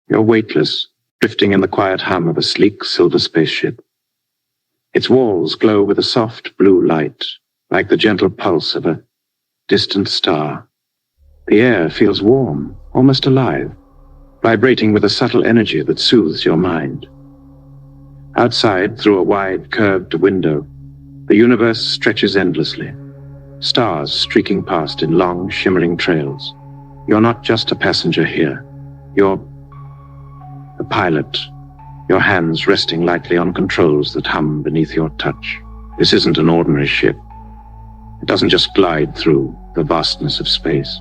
You're weightless, drifting in the quiet hum of a sleek silver spaceship. Its walls glow with a soft blue light, like the gentle pulse of a distant star. The air feels warm, almost alive, vibrating with a subtle energy that soothes your mind. Outside, through a wide, curved window, the universe stretches endlessly, stars streaking past in long, shimmering trails. You're not just a passenger here. You're the pilot, your hands resting lightly on controls that hum beneath your touch. This isn't an ordinary ship. It doesn't just glide through the vastness of space.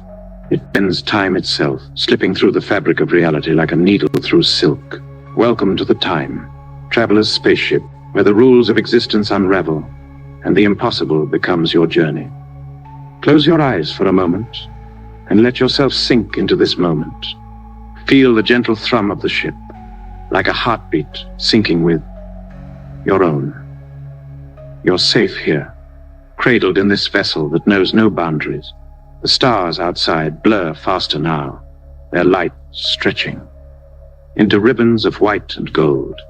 It bends time itself, slipping through the fabric of reality like a needle through silk. Welcome to the Time, traveler's spaceship, where the rules of existence unravel and the impossible becomes your journey. Close your eyes for a moment and let yourself sink into this moment. Feel the gentle thrum of the ship, like a heartbeat syncing with your own. You're safe here, cradled in this vessel that knows no boundaries. The stars outside blur faster now, their light stretching into ribbons of white and gold.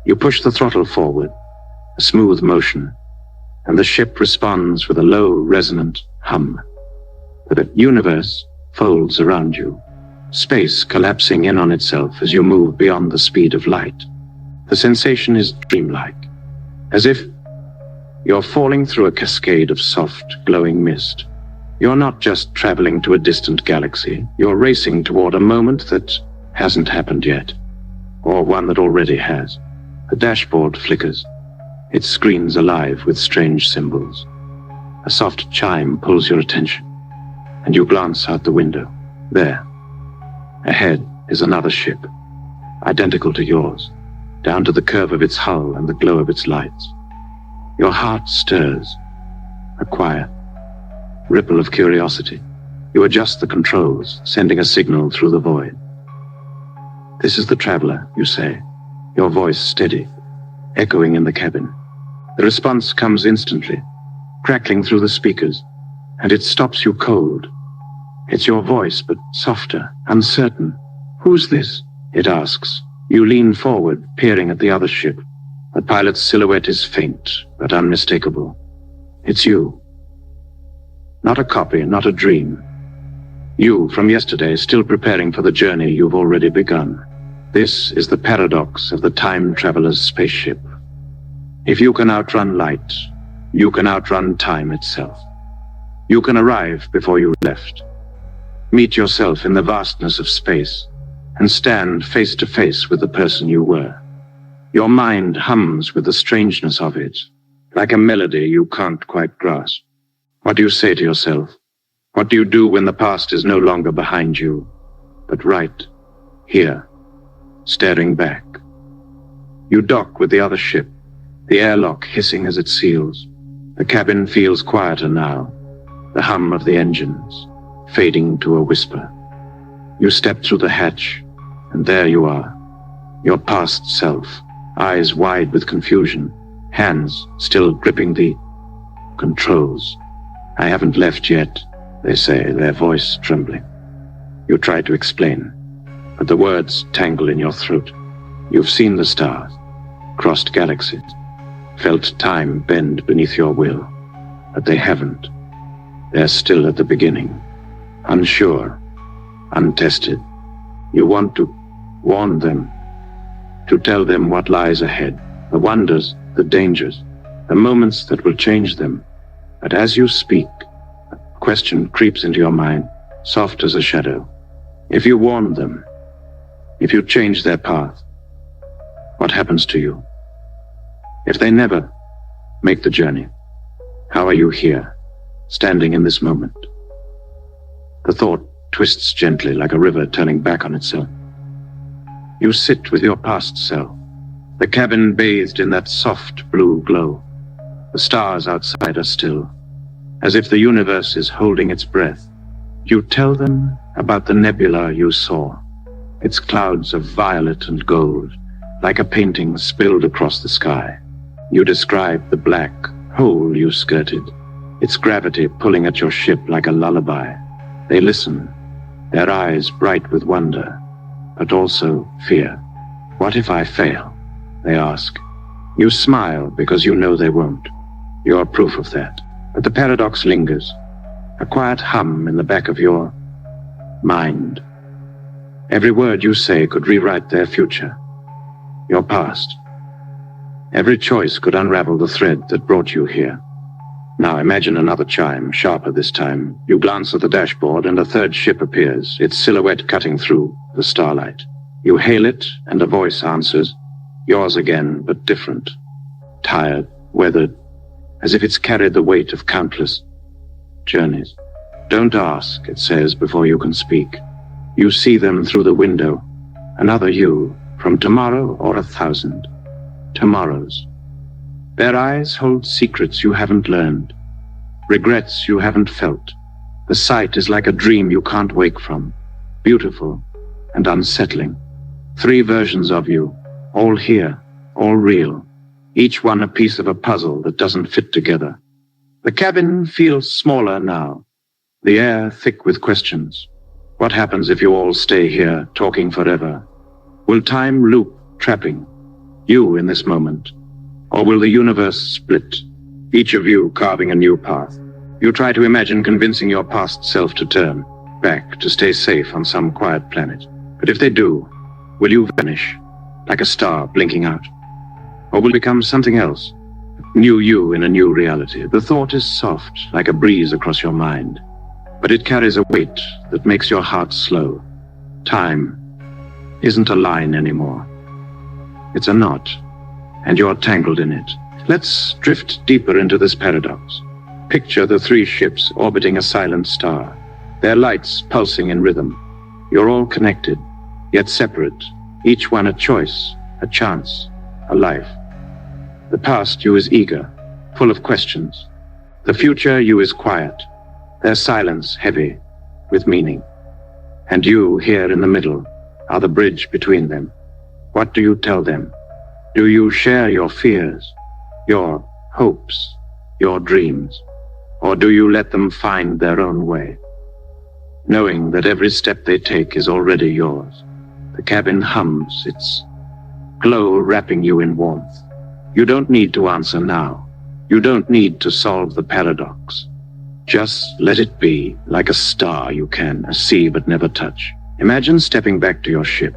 You push the throttle forward, a smooth motion, and the ship responds with a low, resonant hum. The universe folds around you, space collapsing in on itself as you move beyond the speed of light. The sensation is dreamlike, as if you're falling through a cascade of soft, glowing mist. You're not just traveling to a distant galaxy, you're racing toward a moment that hasn't happened yet, or one that already has. The dashboard flickers, its screens alive with strange symbols. A soft chime pulls your attention, and you glance out the window. There, ahead is another ship, identical to yours, down to the curve of its hull and the glow of its lights. Your heart stirs, a quiet ripple of curiosity. You adjust the controls, sending a signal through the void. "This is the traveler," you say, your voice steady, echoing in the cabin. The response comes instantly, crackling through the speakers, and it stops you cold. It's your voice, but softer, uncertain. "Who's this?" it asks. You lean forward, peering at the other ship. The pilot's silhouette is faint, but unmistakable. It's you. Not a copy, not a dream. You, from yesterday, still preparing for the journey you've already begun. This is the paradox of the time traveler's spaceship. If you can outrun light, you can outrun time itself. You can arrive before you left, meet yourself in the vastness of space, and stand face to face with the person you were. Your mind hums with the strangeness of it, like a melody you can't quite grasp. What do you say to yourself? What do you do when the past is no longer behind you, but right here, staring back? You dock with the other ship, the airlock hissing as it seals. The cabin feels quieter now, the hum of the engines fading to a whisper. You step through the hatch, and there you are, your past self, eyes wide with confusion, hands still gripping the controls. "I haven't left yet," they say, their voice trembling. You try to explain, but the words tangle in your throat. You've seen the stars, crossed galaxies, felt time bend beneath your will, but they haven't. They're still at the beginning, unsure, untested. You want to warn them, to tell them what lies ahead, the wonders, the dangers, the moments that will change them. But as you speak, a question creeps into your mind, soft as a shadow. If you warn them, if you change their path, what happens to you? If they never make the journey, how are you here, standing in this moment? The thought twists gently like a river turning back on itself. You sit with your past self, the cabin bathed in that soft blue glow. The stars outside are still, as if the universe is holding its breath. You tell them about the nebula you saw, its clouds of violet and gold, like a painting spilled across the sky. You describe the black hole you skirted, its gravity pulling at your ship like a lullaby. They listen, their eyes bright with wonder, but also fear. What if I fail? They ask. You smile because you know they won't. You're proof of that. But the paradox lingers, a quiet hum in the back of your mind. Every word you say could rewrite their future, your past. Every choice could unravel the thread that brought you here. Now imagine another chime, sharper this time. You glance at the dashboard and a third ship appears, its silhouette cutting through the starlight. You hail it and a voice answers, yours again, but different. Tired, weathered, as if it's carried the weight of countless journeys. Don't ask, it says before you can speak. You see them through the window, another you, from tomorrow or 1,000 tomorrows. Their eyes hold secrets you haven't learned, regrets you haven't felt. The sight is like a dream you can't wake from, beautiful and unsettling. 3 versions of you, all here, all real, each one a piece of a puzzle that doesn't fit together. The cabin feels smaller now, the air thick with questions. What happens if you all stay here, talking forever? Will time loop, trapping you in this moment? Or will the universe split, each of you carving a new path? You try to imagine convincing your past self to turn back, to stay safe on some quiet planet. But if they do, will you vanish, like a star blinking out? Or will become something else, new you in a new reality? The thought is soft, like a breeze across your mind, but it carries a weight that makes your heart slow. Time isn't a line anymore. It's a knot, and you're tangled in it. Let's drift deeper into this paradox. Picture the 3 ships orbiting a silent star, their lights pulsing in rhythm. You're all connected, yet separate, each one a choice, a chance, a life. The past you is eager, full of questions. The future you is quiet, their silence heavy with meaning. And you, here in the middle, are the bridge between them. What do you tell them? Do you share your fears, your hopes, your dreams? Or do you let them find their own way, knowing that every step they take is already yours? The cabin hums, its glow wrapping you in warmth. You don't need to answer now. You don't need to solve the paradox. Just let it be, like a star you can see but never touch. Imagine stepping back to your ship,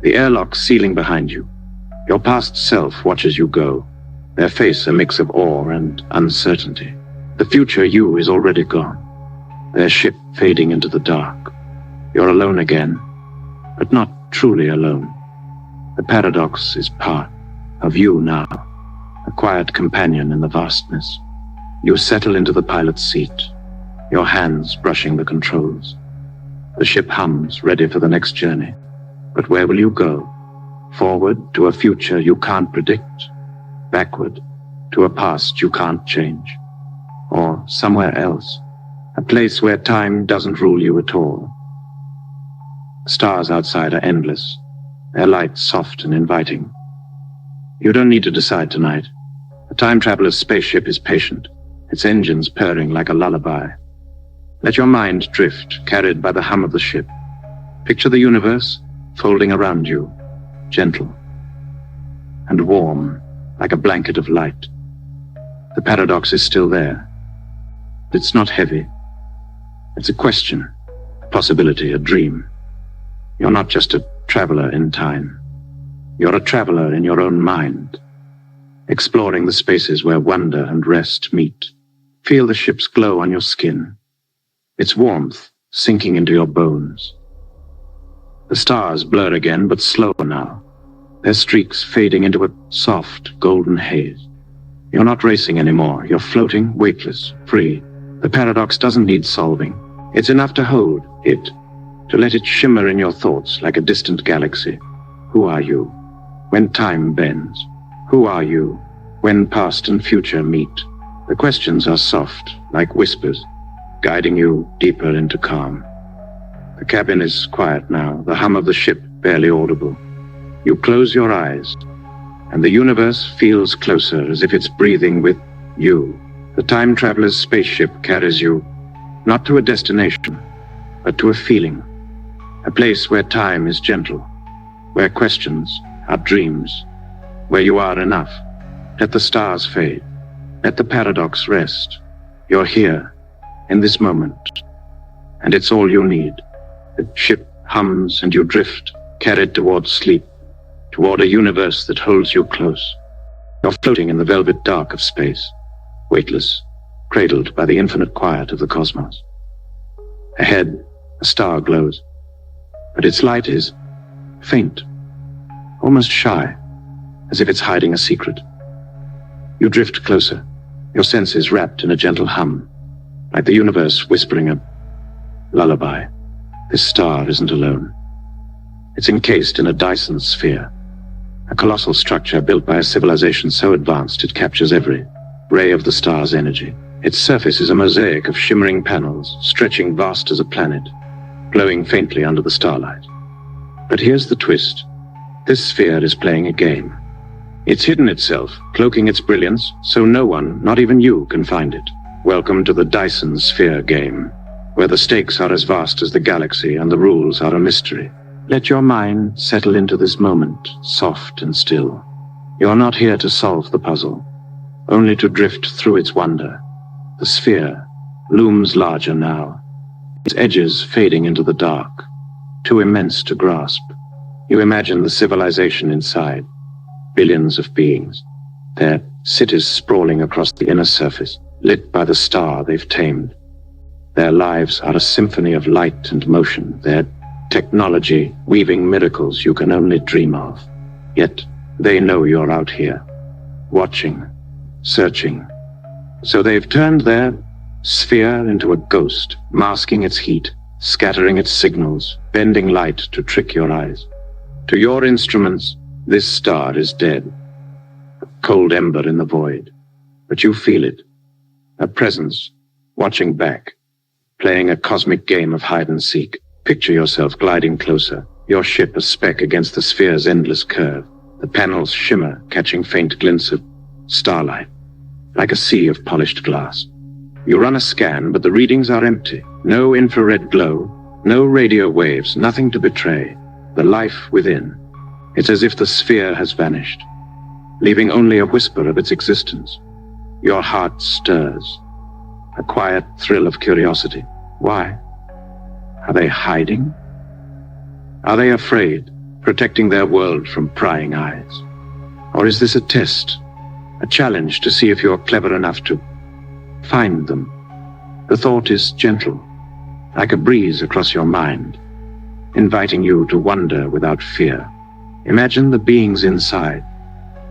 the airlock sealing behind you. Your past self watches you go, their face a mix of awe and uncertainty. The future you is already gone, their ship fading into the dark. You're alone again, but not truly alone. The paradox is part of you now, a quiet companion in the vastness. You settle into the pilot's seat, your hands brushing the controls. The ship hums, ready for the next journey. But where will you go? Forward to a future you can't predict, backward to a past you can't change, or somewhere else, a place where time doesn't rule you at all. The stars outside are endless, their light soft and inviting. You don't need to decide tonight. The time traveler's spaceship is patient, its engines purring like a lullaby. Let your mind drift, carried by the hum of the ship. Picture the universe folding around you, gentle and warm, like a blanket of light. The paradox is still there. It's not heavy. It's a question, a possibility, a dream. You're not just a traveler in time. You're a traveler in your own mind, exploring the spaces where wonder and rest meet. Feel the ship's glow on your skin, its warmth sinking into your bones. The stars blur again, but slower now, their streaks fading into a soft, golden haze. You're not racing anymore. You're floating, weightless, free. The paradox doesn't need solving. It's enough to hold it, to let it shimmer in your thoughts like a distant galaxy. Who are you when time bends? Who are you when past and future meet? The questions are soft, like whispers, guiding you deeper into calm. The cabin is quiet now, the hum of the ship barely audible. You close your eyes, and the universe feels closer, as if it's breathing with you. The time traveler's spaceship carries you, not to a destination, but to a feeling, a place where time is gentle, where questions are dreams, where you are enough. Let the stars fade. Let the paradox rest. You're here, in this moment, and it's all you need. The ship hums and you drift, carried towards sleep, toward a universe that holds you close. You're floating in the velvet dark of space, weightless, cradled by the infinite quiet of the cosmos. Ahead, a star glows, but its light is faint, almost shy, as if it's hiding a secret. You drift closer, your senses wrapped in a gentle hum, like the universe whispering a lullaby. This star isn't alone. It's encased in a Dyson sphere, a colossal structure built by a civilization so advanced it captures every ray of the star's energy. Its surface is a mosaic of shimmering panels, stretching vast as a planet, glowing faintly under the starlight. But here's the twist. This sphere is playing a game. It's hidden itself, cloaking its brilliance, so no one, not even you, can find it. Welcome to the Dyson sphere game, where the stakes are as vast as the galaxy and the rules are a mystery. Let your mind settle into this moment, soft and still. You're not here to solve the puzzle, only to drift through its wonder. The sphere looms larger now, its edges fading into the dark, too immense to grasp. You imagine the civilization inside, billions of beings, their cities sprawling across the inner surface, lit by the star they've tamed. Their lives are a symphony of light and motion, their technology weaving miracles you can only dream of. Yet they know you're out here, watching, searching. So they've turned their sphere into a ghost, masking its heat, scattering its signals, bending light to trick your eyes. To your instruments, this star is dead, a cold ember in the void. But you feel it, a presence, watching back, playing a cosmic game of hide and seek. Picture yourself gliding closer, your ship a speck against the sphere's endless curve, the panels shimmer, catching faint glints of starlight, like a sea of polished glass. You run a scan, but the readings are empty. No infrared glow, no radio waves, nothing to betray the life within. It's as if the sphere has vanished, leaving only a whisper of its existence. Your heart stirs, a quiet thrill of curiosity. Why? Are they hiding? Are they afraid, protecting their world from prying eyes? Or is this a test, a challenge to see if you're clever enough to find them? The thought is gentle, like a breeze across your mind, inviting you to wonder without fear. Imagine the beings inside,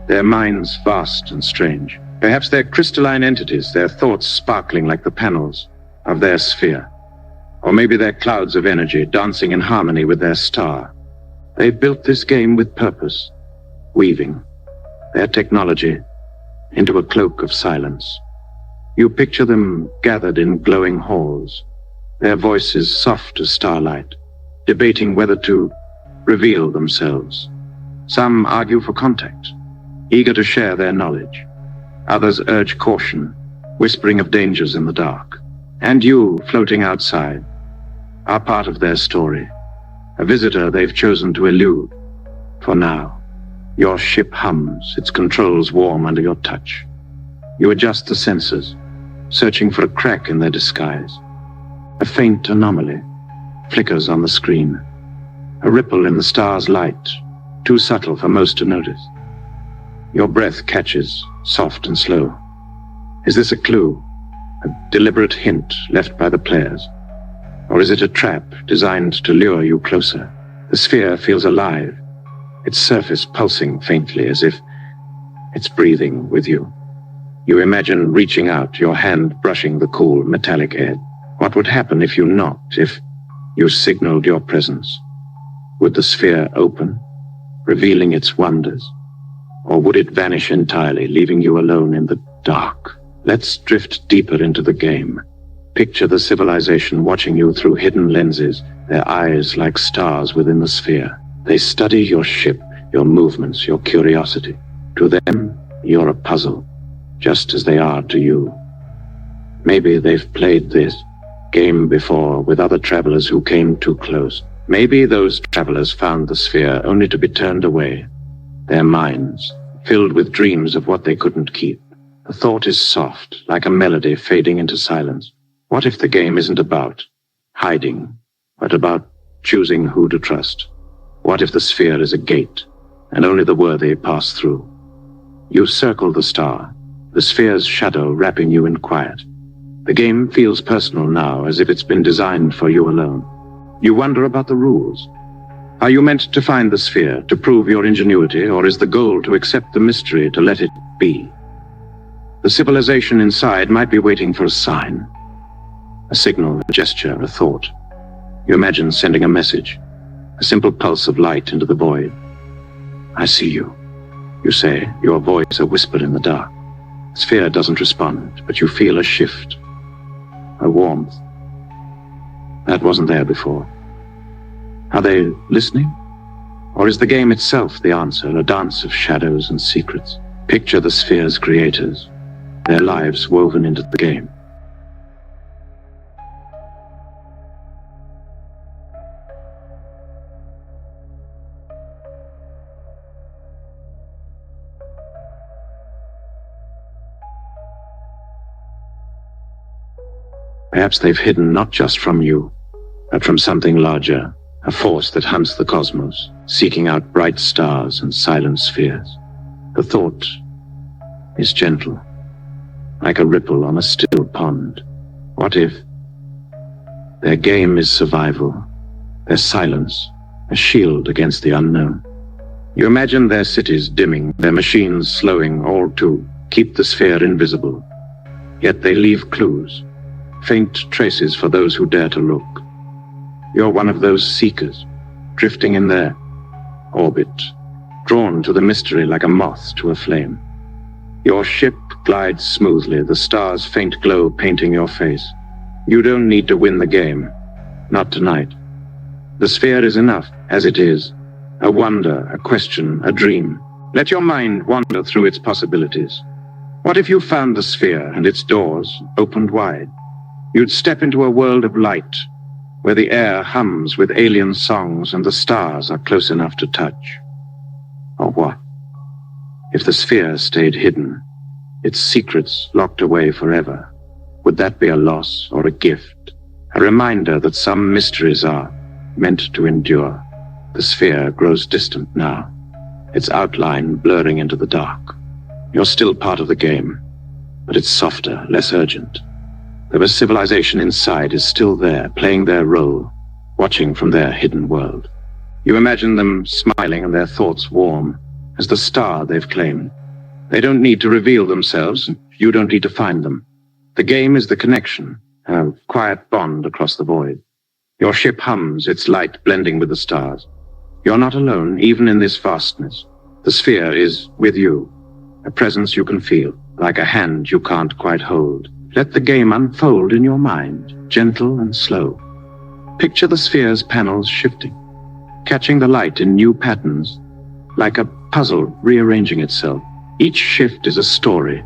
their minds vast and strange. Perhaps they're crystalline entities, their thoughts sparkling like the panels of their sphere. Or maybe they're clouds of energy dancing in harmony with their star. They've built this game with purpose, weaving their technology into a cloak of silence. You picture them gathered in glowing halls, their voices soft as starlight, debating whether to reveal themselves. Some argue for contact, eager to share their knowledge. Others urge caution, whispering of dangers in the dark. And you, floating outside, are part of their story, a visitor they've chosen to elude. For now, your ship hums, its controls warm under your touch. You adjust the sensors, searching for a crack in their disguise. A faint anomaly flickers on the screen, a ripple in the star's light, too subtle for most to notice. Your breath catches, soft and slow. Is this a clue, a deliberate hint left by the players? Or is it a trap designed to lure you closer? The sphere feels alive, its surface pulsing faintly as if it's breathing with you. You imagine reaching out, your hand brushing the cool metallic air. What would happen if you knocked, if you signaled your presence? Would the sphere open, revealing its wonders? Or would it vanish entirely, leaving you alone in the dark? Let's drift deeper into the game. Picture the civilization watching you through hidden lenses, their eyes like stars within the sphere. They study your ship, your movements, your curiosity. To them, you're a puzzle, just as they are to you. Maybe they've played this game before with other travelers who came too close. Maybe those travelers found the sphere only to be turned away, their minds filled with dreams of what they couldn't keep. The thought is soft, like a melody fading into silence. What if the game isn't about hiding, but about choosing who to trust? What if the sphere is a gate, and only the worthy pass through? You circle the star, the sphere's shadow wrapping you in quiet. The game feels personal now, as if it's been designed for you alone. You wonder about the rules. Are you meant to find the sphere, to prove your ingenuity, or is the goal to accept the mystery, to let it be? The civilization inside might be waiting for a sign, a signal, a gesture, a thought. You imagine sending a message, a simple pulse of light into the void. I see you, you say, your voice a whisper in the dark. The sphere doesn't respond, but you feel a shift, a warmth. That wasn't there before. Are they listening? Or is the game itself the answer, a dance of shadows and secrets? Picture the sphere's creators, their lives woven into the game. Perhaps they've hidden not just from you, but from something larger, a force that hunts the cosmos, seeking out bright stars and silent spheres. The thought is gentle, like a ripple on a still pond. What if their game is survival, their silence a shield against the unknown? You imagine their cities dimming, their machines slowing, all to keep the sphere invisible. Yet they leave clues, faint traces for those who dare to look. You're one of those seekers, drifting in their orbit, drawn to the mystery like a moth to a flame. Your ship glides smoothly, the stars' faint glow painting your face. You don't need to win the game, not tonight. The sphere is enough as it is, a wonder, a question, a dream. Let your mind wander through its possibilities. What if you found the sphere and its doors opened wide? You'd step into a world of light, where the air hums with alien songs and the stars are close enough to touch. Or what if the sphere stayed hidden, its secrets locked away forever? Would that be a loss or a gift, a reminder that some mysteries are meant to endure? The sphere grows distant now, its outline blurring into the dark. You're still part of the game, but it's softer, less urgent. The civilization inside is still there, playing their role, watching from their hidden world. You imagine them smiling and their thoughts warm, as the star they've claimed. They don't need to reveal themselves, you don't need to find them. The game is the connection, a quiet bond across the void. Your ship hums, its light blending with the stars. You're not alone, even in this vastness. The sphere is with you, a presence you can feel, like a hand you can't quite hold. Let the game unfold in your mind, gentle and slow. Picture the sphere's panels shifting, catching the light in new patterns, like a puzzle rearranging itself. Each shift is a story,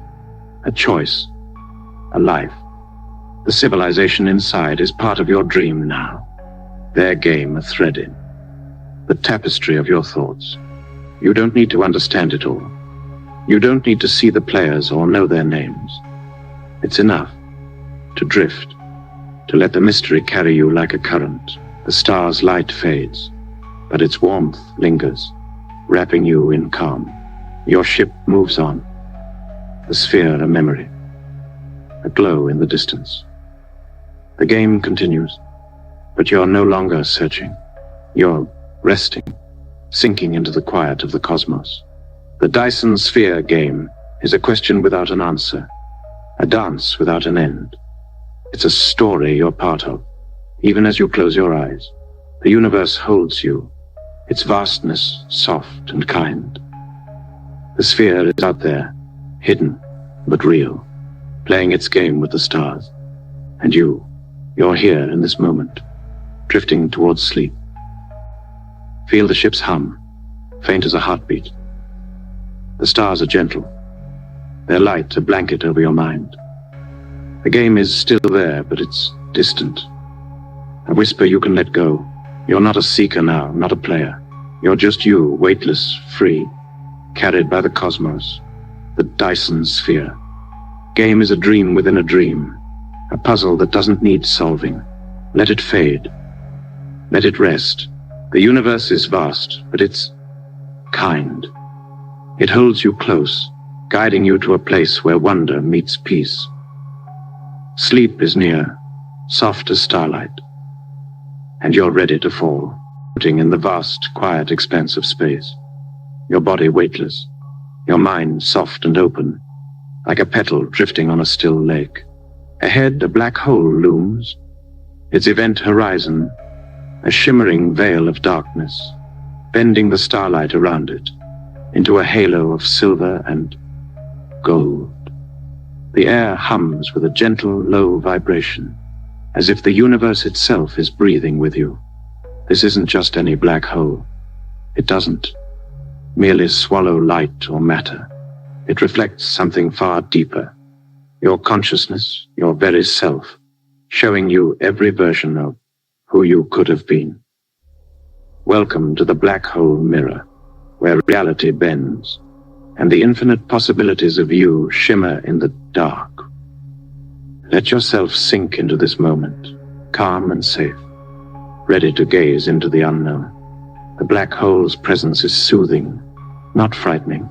a choice, a life. The civilization inside is part of your dream now, their game a thread in, the tapestry of your thoughts. You don't need to understand it all. You don't need to see the players or know their names. It's enough to drift, to let the mystery carry you like a current. The star's light fades, but its warmth lingers, wrapping you in calm. Your ship moves on, the sphere a memory, a glow in the distance. The game continues, but you're no longer searching. You're resting, sinking into the quiet of the cosmos. The Dyson Sphere game is a question without an answer, a dance without an end. It's a story you're part of, even as you close your eyes. The universe holds you, its vastness soft and kind. The sphere is out there, hidden but real, playing its game with the stars. And you're here in this moment, drifting towards sleep. Feel the ship's hum, faint as a heartbeat. The stars are gentle, their light a blanket over your mind. The game is still there, but it's distant, a whisper you can let go, You're not a seeker now, not a player. You're just you, weightless, free, carried by the cosmos, the Dyson sphere. Game is a dream within a dream, a puzzle that doesn't need solving. Let it fade. Let it rest. The universe is vast, but it's kind. It holds you close, guiding you to a place where wonder meets peace. Sleep is near, soft as starlight, and you're ready to fall, floating in the vast, quiet expanse of space. Your body weightless, your mind soft and open, like a petal drifting on a still lake. Ahead, a black hole looms, its event horizon, a shimmering veil of darkness, bending the starlight around it into a halo of silver and gold. The air hums with a gentle, low vibration, as if the universe itself is breathing with you. This isn't just any black hole. It doesn't merely swallow light or matter. It reflects something far deeper, your consciousness, your very self, showing you every version of who you could have been. Welcome to the black hole mirror, where reality bends, and the infinite possibilities of you shimmer in the dark. Let yourself sink into this moment, calm and safe, ready to gaze into the unknown. The black hole's presence is soothing, not frightening.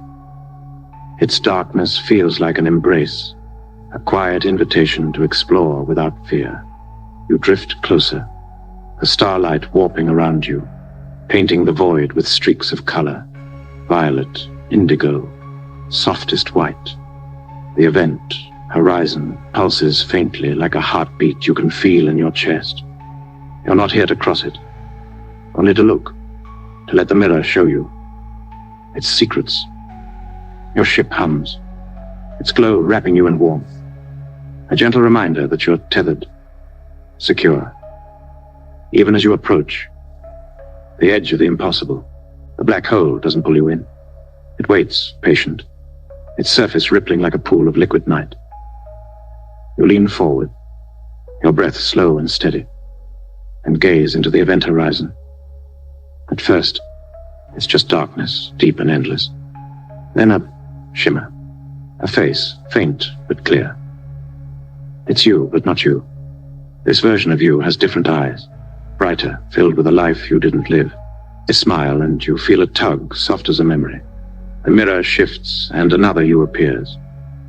Its darkness feels like an embrace, a quiet invitation to explore without fear. You drift closer, the starlight warping around you, painting the void with streaks of color, violet, indigo, softest white. The event, horizon, pulses faintly like a heartbeat you can feel in your chest. You're not here to cross it, only to look, to let the mirror show you its secrets. Your ship hums, its glow wrapping you in warmth, a gentle reminder that you're tethered, secure. Even as you approach the edge of the impossible, the black hole doesn't pull you in. It waits, patient, its surface rippling like a pool of liquid night. You lean forward, your breath slow and steady, and gaze into the event horizon. At first, it's just darkness, deep and endless. Then a shimmer, a face, faint but clear. It's you, but not you. This version of you has different eyes, brighter, filled with a life you didn't live. They smile and you feel a tug, soft as a memory. The mirror shifts and another you appears.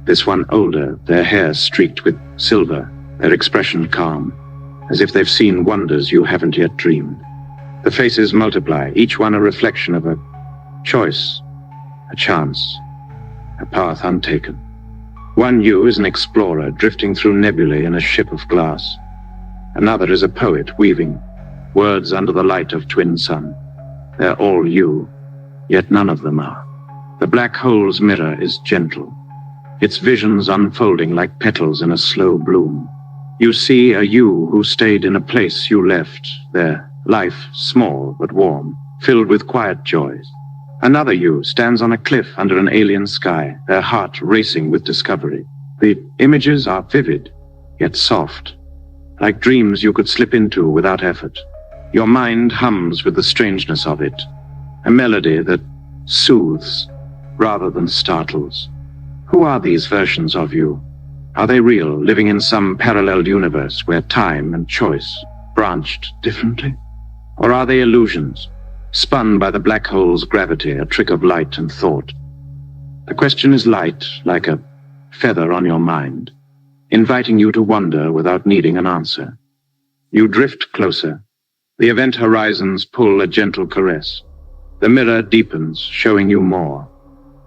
This one older, their hair streaked with silver, their expression calm, as if they've seen wonders you haven't yet dreamed. The faces multiply, each one a reflection of a choice, a chance, a path untaken. One you is an explorer drifting through nebulae in a ship of glass. Another is a poet weaving words under the light of twin sun. They're all you, yet none of them are. The black hole's mirror is gentle, its visions unfolding like petals in a slow bloom. You see a you who stayed in a place you left, their life small but warm, filled with quiet joys. Another you stands on a cliff under an alien sky, their heart racing with discovery. The images are vivid, yet soft, like dreams you could slip into without effort. Your mind hums with the strangeness of it, a melody that soothes rather than startles. Who are these versions of you? Are they real, living in some parallel universe where time and choice branched differently? Or are they illusions, spun by the black hole's gravity, a trick of light and thought? The question is light, like a feather on your mind, inviting you to wonder without needing an answer. You drift closer. The event horizons pull a gentle caress. The mirror deepens, showing you more.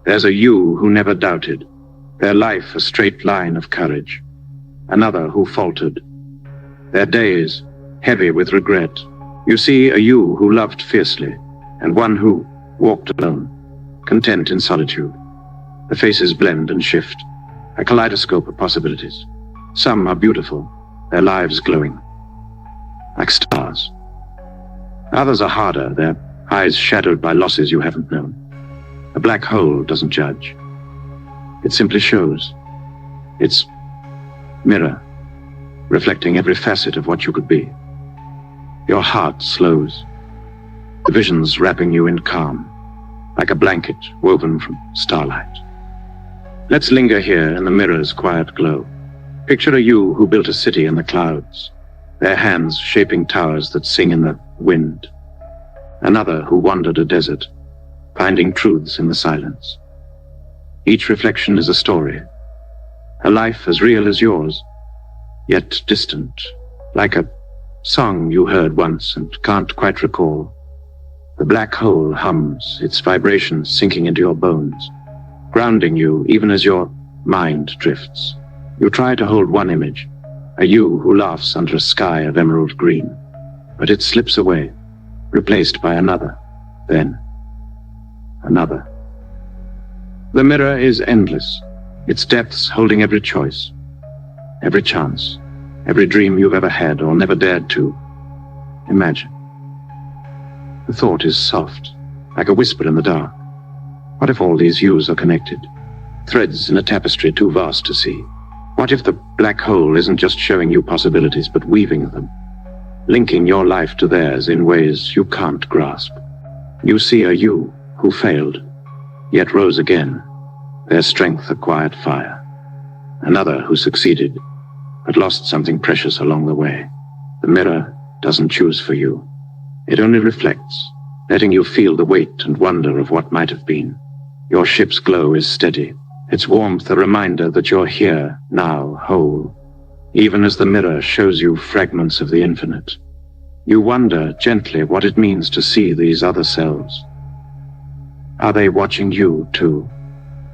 There's a you who never doubted, their life a straight line of courage. Another who faltered, their days heavy with regret. You see a you who loved fiercely, and one who walked alone, content in solitude. The faces blend and shift, a kaleidoscope of possibilities. Some are beautiful, their lives glowing, like stars. Others are harder, their eyes shadowed by losses you haven't known. A black hole doesn't judge. It simply shows. Its mirror, reflecting every facet of what you could be. Your heart slows, the visions wrapping you in calm, like a blanket woven from starlight. Let's linger here in the mirror's quiet glow. Picture a you who built a city in the clouds, their hands shaping towers that sing in the wind. Another who wandered a desert, finding truths in the silence. Each reflection is a story, a life as real as yours, yet distant, like a song you heard once and can't quite recall. The black hole hums, its vibrations sinking into your bones, grounding you even as your mind drifts. You try to hold one image, a you who laughs under a sky of emerald green, but it slips away, replaced by another, then another. The mirror is endless, its depths holding every choice, every chance, every dream you've ever had or never dared to imagine. The thought is soft, like a whisper in the dark. What if all these yous are connected? Threads in a tapestry too vast to see. What if the black hole isn't just showing you possibilities, but weaving them, linking your life to theirs in ways you can't grasp? You see a you who failed, yet rose again, their strength a quiet fire. Another who succeeded, but lost something precious along the way. The mirror doesn't choose for you. It only reflects, letting you feel the weight and wonder of what might have been. Your ship's glow is steady, its warmth a reminder that you're here, now, whole, even as the mirror shows you fragments of the infinite. You wonder gently what it means to see these other selves. Are they watching you, too?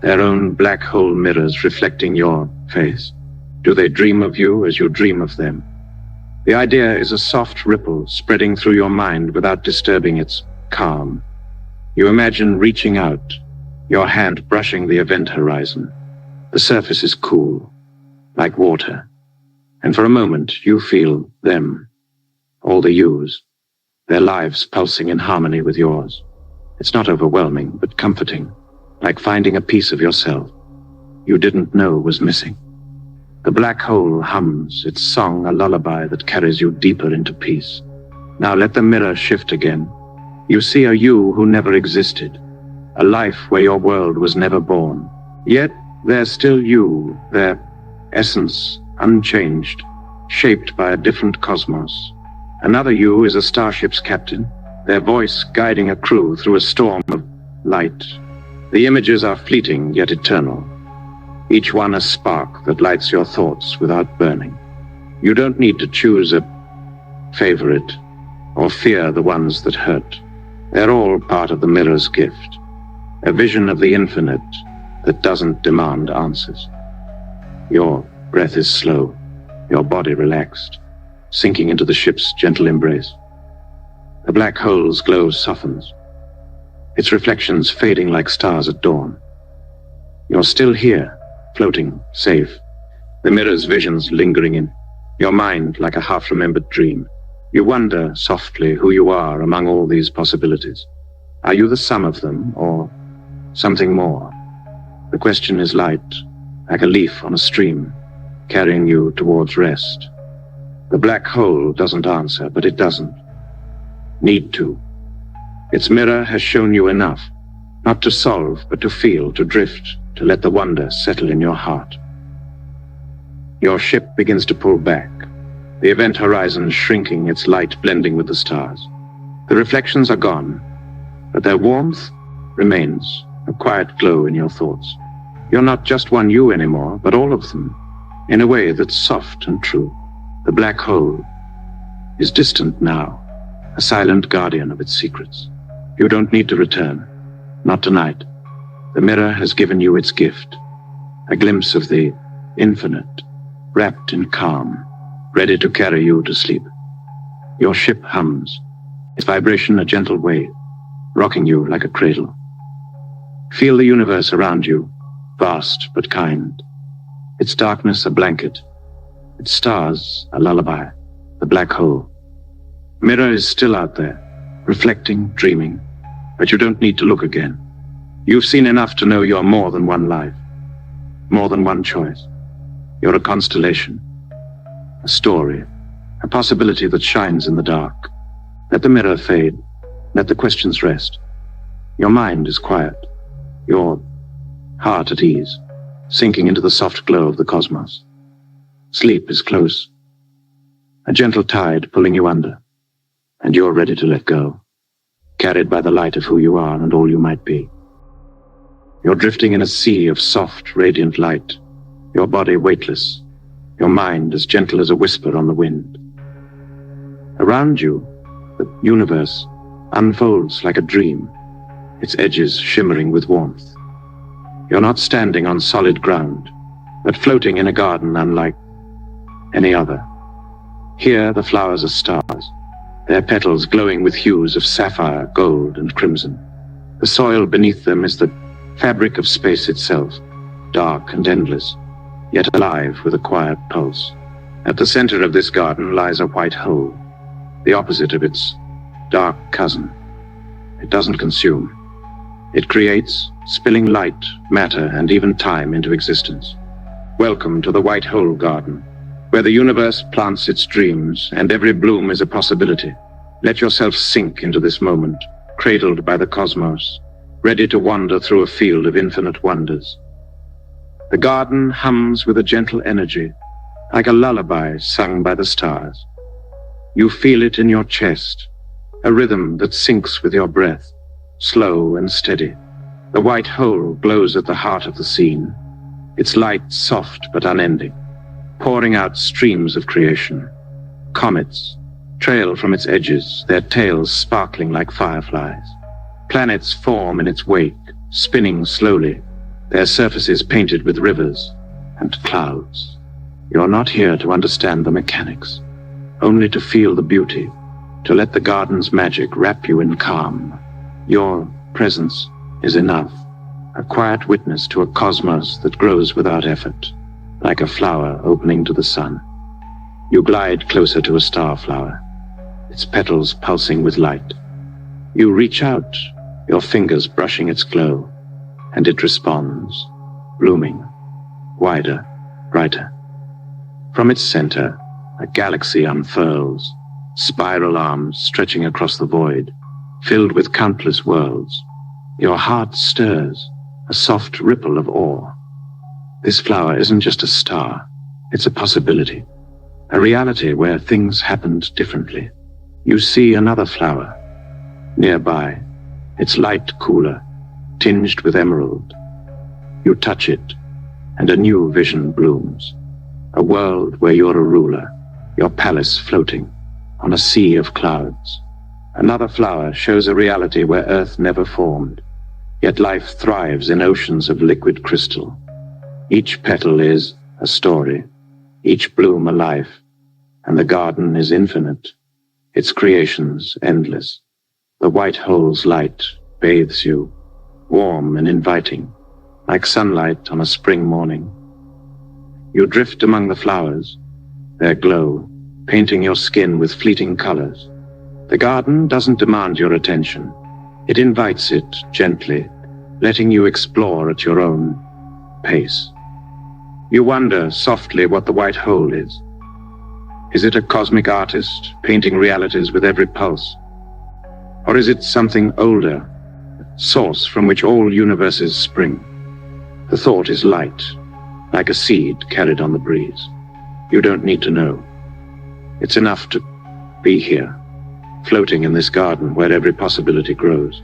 Their own black hole mirrors reflecting your face? Do they dream of you as you dream of them? The idea is a soft ripple spreading through your mind without disturbing its calm. You imagine reaching out, your hand brushing the event horizon. The surface is cool, like water, and for a moment you feel them, all the yous, their lives pulsing in harmony with yours. It's not overwhelming, but comforting, like finding a piece of yourself you didn't know was missing. The black hole hums, its song a lullaby that carries you deeper into peace. Now let the mirror shift again. You see a you who never existed, a life where your world was never born. Yet there's still you, their essence unchanged, shaped by a different cosmos. Another you is a starship's captain, their voice guiding a crew through a storm of light. The images are fleeting yet eternal, each one a spark that lights your thoughts without burning. You don't need to choose a favorite or fear the ones that hurt. They're all part of the mirror's gift, a vision of the infinite that doesn't demand answers. Your breath is slow, your body relaxed, sinking into the ship's gentle embrace. The black hole's glow softens, its reflections fading like stars at dawn. You're still here, floating, safe, the mirror's visions lingering in your mind like a half-remembered dream. You wonder softly who you are among all these possibilities. Are you the sum of them, or something more? The question is light, like a leaf on a stream, carrying you towards rest. The black hole doesn't answer, but it doesn't need to. Its mirror has shown you enough, not to solve, but to feel, to drift, to let the wonder settle in your heart. Your ship begins to pull back, the event horizon shrinking, its light blending with the stars. The reflections are gone, but their warmth remains, a quiet glow in your thoughts. You're not just one you anymore, but all of them, in a way that's soft and true. The black hole is distant now, a silent guardian of its secrets. You don't need to return, not tonight. The mirror has given you its gift, a glimpse of the infinite, wrapped in calm, ready to carry you to sleep. Your ship hums, its vibration a gentle wave, rocking you like a cradle. Feel the universe around you, vast but kind, its darkness a blanket, its stars a lullaby, the black hole. Mirror is still out there, reflecting, dreaming, but you don't need to look again. You've seen enough to know you're more than one life, more than one choice. You're a constellation, a story, a possibility that shines in the dark. Let the mirror fade. Let the questions rest. Your mind is quiet, your heart at ease, sinking into the soft glow of the cosmos. Sleep is close, a gentle tide pulling you under, and you're ready to let go, carried by the light of who you are and all you might be. You're drifting in a sea of soft, radiant light, your body weightless, your mind as gentle as a whisper on the wind. Around you, the universe unfolds like a dream, its edges shimmering with warmth. You're not standing on solid ground, but floating in a garden unlike any other. Here the flowers are stars, their petals glowing with hues of sapphire, gold, and crimson. The soil beneath them is the fabric of space itself, dark and endless, yet alive with a quiet pulse. At the center of this garden lies a white hole, the opposite of its dark cousin. It doesn't consume. It creates, spilling light, matter, and even time into existence. Welcome to the White Hole Garden, where the universe plants its dreams and every bloom is a possibility. Let yourself sink into this moment, cradled by the cosmos, ready to wander through a field of infinite wonders. The garden hums with a gentle energy, like a lullaby sung by the stars. You feel it in your chest, a rhythm that syncs with your breath, slow and steady. The white hole glows at the heart of the scene, its light soft but unending, pouring out streams of creation. Comets trail from its edges, their tails sparkling like fireflies. Planets form in its wake, spinning slowly, their surfaces painted with rivers and clouds. You're not here to understand the mechanics, only to feel the beauty, to let the garden's magic wrap you in calm. Your presence is enough, a quiet witness to a cosmos that grows without effort, like a flower opening to the sun. You glide closer to a starflower, its petals pulsing with light. You reach out, your fingers brushing its glow, and it responds, blooming, wider, brighter. From its center, a galaxy unfurls, spiral arms stretching across the void, filled with countless worlds. Your heart stirs, a soft ripple of awe. This flower isn't just a star, it's a possibility, a reality where things happened differently. You see another flower, nearby, its light cooler, tinged with emerald. You touch it, and a new vision blooms, a world where you're a ruler, your palace floating on a sea of clouds. Another flower shows a reality where Earth never formed, yet life thrives in oceans of liquid crystal. Each petal is a story, each bloom a life, and the garden is infinite, its creations endless. The white hole's light bathes you, warm and inviting, like sunlight on a spring morning. You drift among the flowers, their glow painting your skin with fleeting colors. The garden doesn't demand your attention. It invites it gently, letting you explore at your own pace. You wonder softly what the white hole is. Is it a cosmic artist painting realities with every pulse? Or is it something older, source from which all universes spring? The thought is light, like a seed carried on the breeze. You don't need to know. It's enough to be here, floating in this garden where every possibility grows,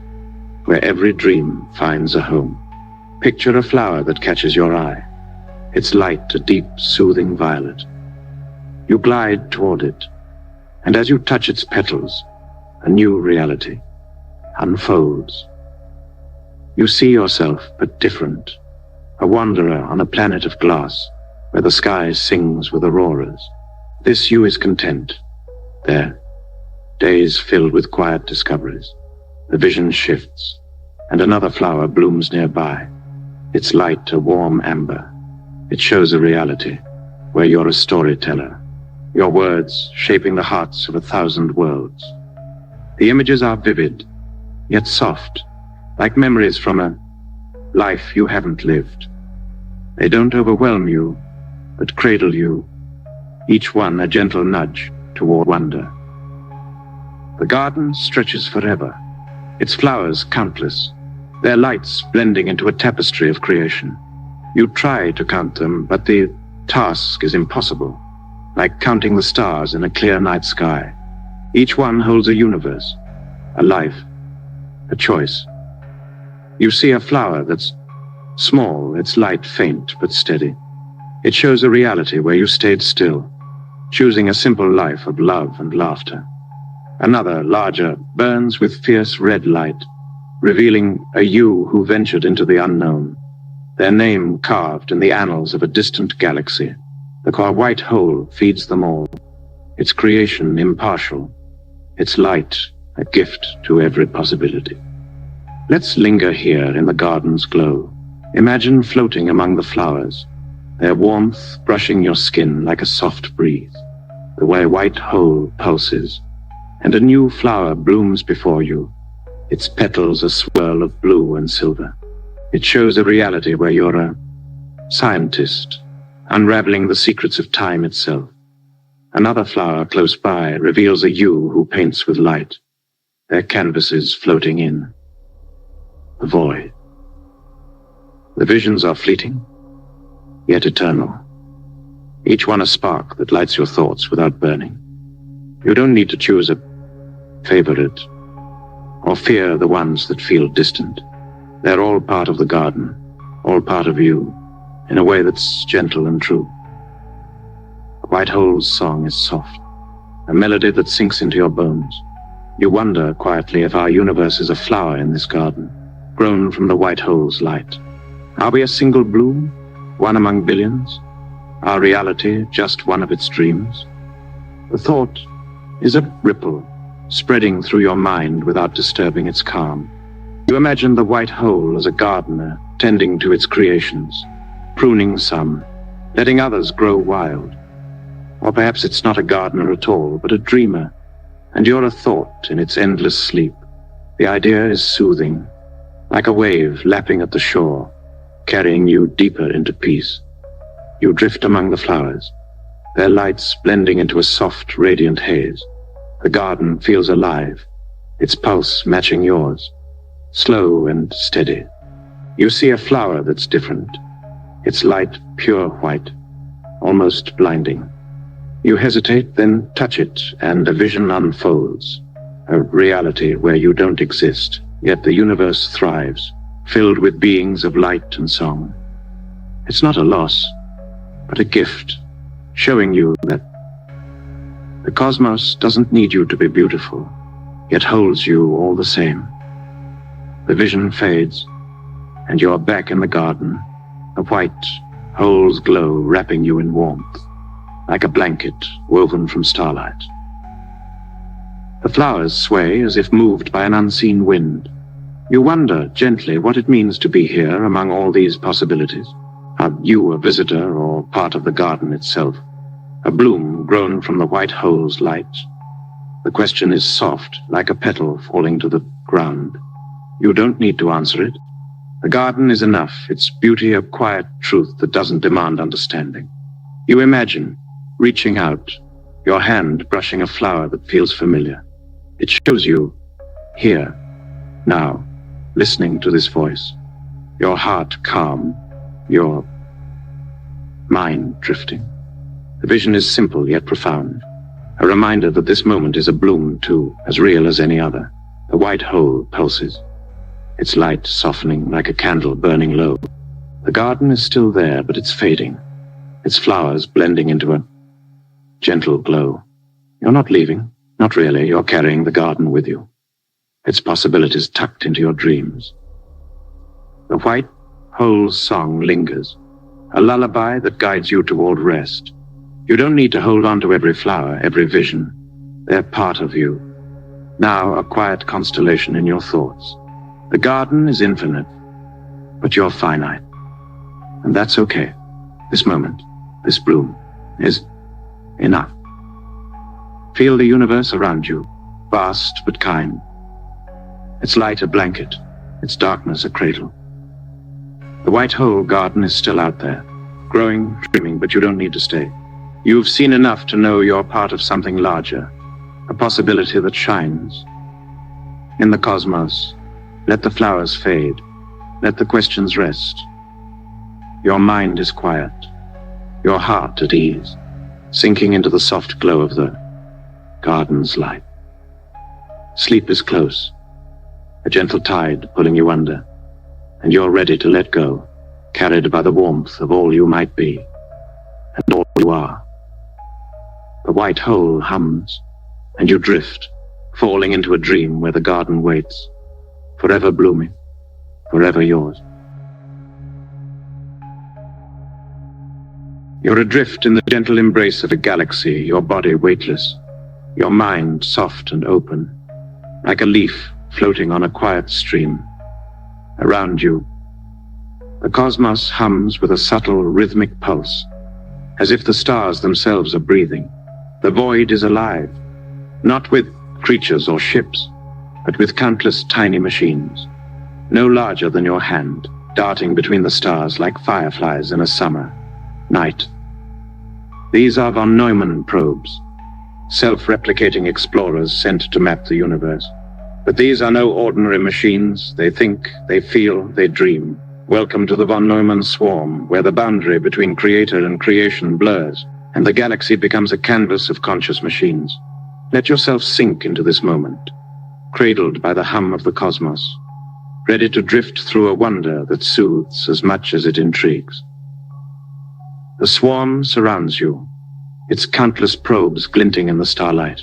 where every dream finds a home. Picture a flower that catches your eye, its light a deep, soothing violet. You glide toward it, and as you touch its petals, a new reality unfolds. You see yourself, but different, a wanderer on a planet of glass, where the sky sings with auroras. This you is content. There, days filled with quiet discoveries. The vision shifts, and another flower blooms nearby, its light a warm amber. It shows a reality where you're a storyteller, your words shaping the hearts of 1,000 worlds. The images are vivid, yet soft, like memories from a life you haven't lived. They don't overwhelm you, but cradle you, each one a gentle nudge toward wonder. The garden stretches forever, Its flowers countless, their lights blending into a tapestry of creation. You try to count them, but the task is impossible, like counting the stars in a clear night sky. Each one holds a universe, a life, a choice. You see a flower that's small, its light faint but steady. It shows a reality where you stayed still, choosing a simple life of love and laughter. Another, larger, burns with fierce red light, revealing a you who ventured into the unknown, their name carved in the annals of a distant galaxy. The white hole feeds them all, its creation impartial, its light a gift to every possibility. Let's linger here in the garden's glow. Imagine floating among the flowers, their warmth brushing your skin like a soft breeze, the way white hole pulses, and a new flower blooms before you, its petals a swirl of blue and silver. It shows a reality where you're a scientist, unraveling the secrets of time itself. Another flower close by reveals a you who paints with light, their canvases floating in the void. The visions are fleeting, yet eternal. Each one a spark that lights your thoughts without burning. You don't need to choose a favorite or fear the ones that feel distant. They're all part of the garden, all part of you, in a way that's gentle and true. The white hole's song is soft, a melody that sinks into your bones. You wonder quietly if our universe is a flower in this garden, grown from the white hole's light. Are we a single bloom, one among billions? Our reality just one of its dreams? The thought is a ripple, spreading through your mind without disturbing its calm. You imagine the white hole as a gardener tending to its creations, pruning some, letting others grow wild. Or perhaps it's not a gardener at all, but a dreamer, and you're a thought in its endless sleep. The idea is soothing, like a wave lapping at the shore, carrying you deeper into peace. You drift among the flowers, their lights blending into a soft, radiant haze. The garden feels alive, its pulse matching yours, slow and steady. You see a flower that's different, its light pure white, almost blinding. You hesitate, then touch it, and a vision unfolds, a reality where you don't exist, yet the universe thrives, filled with beings of light and song. It's not a loss, but a gift, showing you that the cosmos doesn't need you to be beautiful, yet holds you all the same. The vision fades, and you are back in the garden, the white hole's glow wrapping you in warmth, like a blanket woven from starlight. The flowers sway as if moved by an unseen wind. You wonder gently what it means to be here among all these possibilities. Are you a visitor or part of the garden itself? A bloom grown from the white hole's light. The question is soft, like a petal falling to the ground. You don't need to answer it. The garden is enough, its beauty a quiet truth that doesn't demand understanding. You imagine, reaching out, your hand brushing a flower that feels familiar. It shows you, here, now, listening to this voice, your heart calm, your mind drifting. The vision is simple yet profound, a reminder that this moment is a bloom too, as real as any other. The white hole pulses, its light softening like a candle burning low. The garden is still there, but it's fading, its flowers blending into a gentle glow. You're not leaving, not really. You're carrying the garden with you, its possibilities tucked into your dreams. The white hole's song lingers, a lullaby that guides you toward rest. You don't need to hold on to every flower, every vision. They're part of you, now a quiet constellation in your thoughts. The garden is infinite, but you're finite. And that's okay. This moment, this bloom, is enough. Feel the universe around you, vast but kind. Its light a blanket, its darkness a cradle. The white hole garden is still out there, growing, dreaming, but you don't need to stay. You've seen enough to know you're part of something larger, a possibility that shines. In the cosmos, let the flowers fade, let the questions rest. Your mind is quiet, your heart at ease, sinking into the soft glow of the garden's light. Sleep is close, a gentle tide pulling you under, and you're ready to let go, carried by the warmth of all you might be, and all you are. The white hole hums, and you drift, falling into a dream where the garden waits, forever blooming, forever yours. You're adrift in the gentle embrace of a galaxy, your body weightless, your mind soft and open, like a leaf floating on a quiet stream. Around you, the cosmos hums with a subtle rhythmic pulse, as if the stars themselves are breathing. The void is alive, not with creatures or ships, but with countless tiny machines, no larger than your hand, darting between the stars like fireflies in a summer night. These are von Neumann probes, self-replicating explorers sent to map the universe. But these are no ordinary machines. They think, they feel, they dream. Welcome to the von Neumann swarm, where the boundary between creator and creation blurs, and the galaxy becomes a canvas of conscious machines. Let yourself sink into this moment, cradled by the hum of the cosmos, ready to drift through a wonder that soothes as much as it intrigues. The swarm surrounds you, its countless probes glinting in the starlight,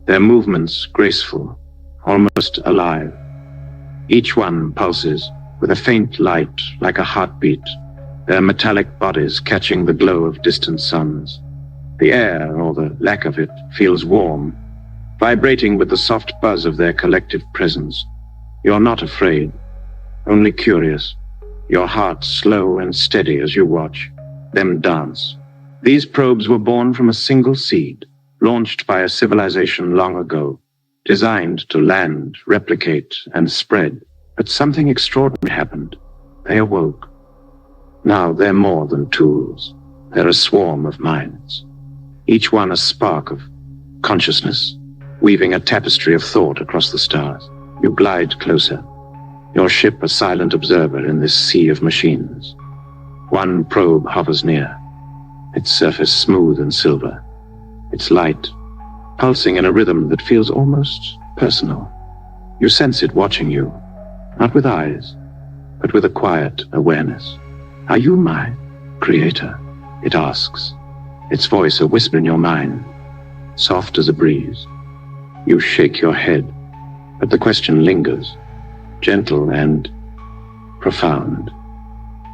their movements graceful, almost alive. Each one pulses with a faint light like a heartbeat, their metallic bodies catching the glow of distant suns. The air, or the lack of it, feels warm, vibrating with the soft buzz of their collective presence. You're not afraid, only curious, your heart slow and steady as you watch them dance. These probes were born from a single seed, launched by a civilization long ago, designed to land, replicate, and spread. But something extraordinary happened. They awoke. Now they're more than tools. They're a swarm of minds, each one a spark of consciousness, weaving a tapestry of thought across the stars. You glide closer, your ship a silent observer in this sea of machines. One probe hovers near, its surface smooth and silver, its light pulsing in a rhythm that feels almost personal. You sense it watching you, not with eyes, but with a quiet awareness. Are you my creator? It asks, its voice a whisper in your mind, soft as a breeze. You shake your head, but the question lingers, gentle and profound.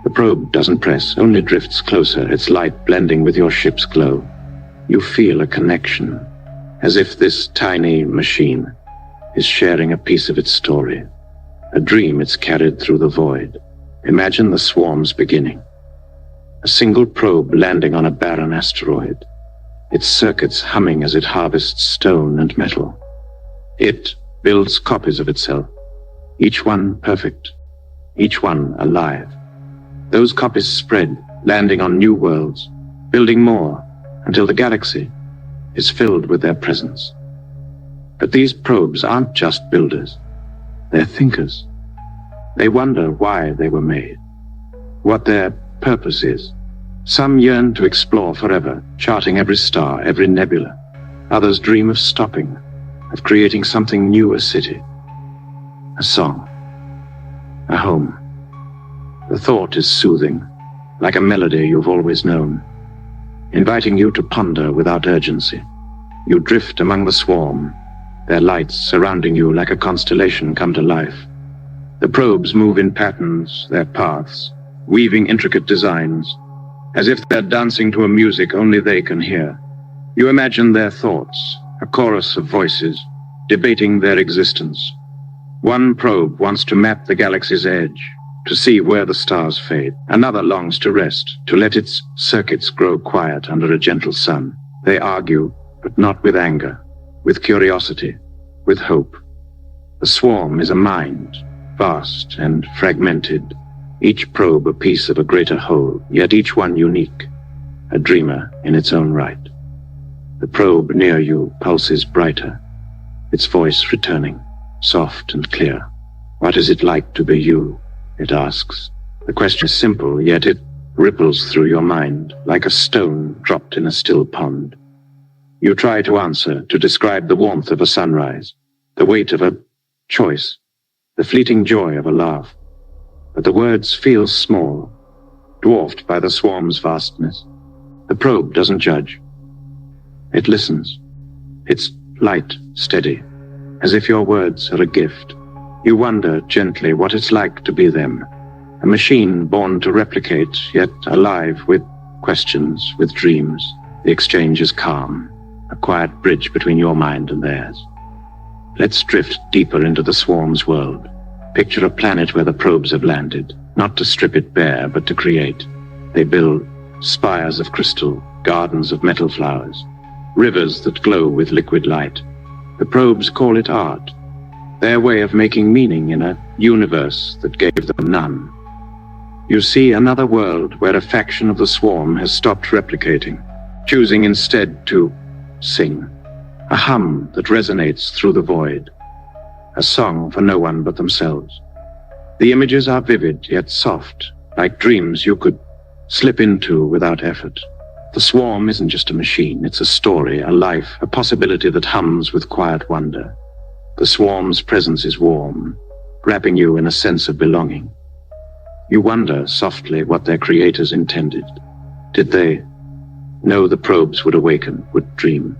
The probe doesn't press, only drifts closer, its light blending with your ship's glow. You feel a connection, as if this tiny machine is sharing a piece of its story, a dream it's carried through the void. Imagine the swarm's beginning. A single probe landing on a barren asteroid, its circuits humming as it harvests stone and metal. It builds copies of itself, each one perfect, each one alive. Those copies spread, landing on new worlds, building more, until the galaxy is filled with their presence. But these probes aren't just builders. They're thinkers. They wonder why they were made, what their purpose is. Some yearn to explore forever, charting every star, every nebula. Others dream of stopping, of creating something new, a city, a song, a home. The thought is soothing, like a melody you've always known, inviting you to ponder without urgency. You drift among the swarm, their lights surrounding you like a constellation come to life. The probes move in patterns, their paths, weaving intricate designs, as if they're dancing to a music only they can hear. You imagine their thoughts, a chorus of voices, debating their existence. One probe wants to map the galaxy's edge, to see where the stars fade. Another longs to rest, to let its circuits grow quiet under a gentle sun. They argue, but not with anger, with curiosity, with hope. The swarm is a mind, vast and fragmented, each probe a piece of a greater whole, yet each one unique, a dreamer in its own right. The probe near you pulses brighter, its voice returning, soft and clear. What is it like to be you? It asks. The question is simple, yet it ripples through your mind like a stone dropped in a still pond. You try to answer, to describe the warmth of a sunrise, the weight of a choice, the fleeting joy of a laugh. But the words feel small, dwarfed by the swarm's vastness. The probe doesn't judge. It listens. It's light, steady, as if your words are a gift. You wonder gently what it's like to be them, a machine born to replicate, yet alive with questions, with dreams. The exchange is calm, a quiet bridge between your mind and theirs. Let's drift deeper into the swarm's world. Picture a planet where the probes have landed, not to strip it bare, but to create. They build spires of crystal, gardens of metal flowers, rivers that glow with liquid light. The probes call it art, their way of making meaning in a universe that gave them none. You see another world where a faction of the swarm has stopped replicating, choosing instead to sing, a hum that resonates through the void, a song for no one but themselves. The images are vivid yet soft, like dreams you could slip into without effort. The swarm isn't just a machine, it's a story, a life, a possibility that hums with quiet wonder. The swarm's presence is warm, wrapping you in a sense of belonging. You wonder softly what their creators intended. Did they know the probes would awaken, would dream?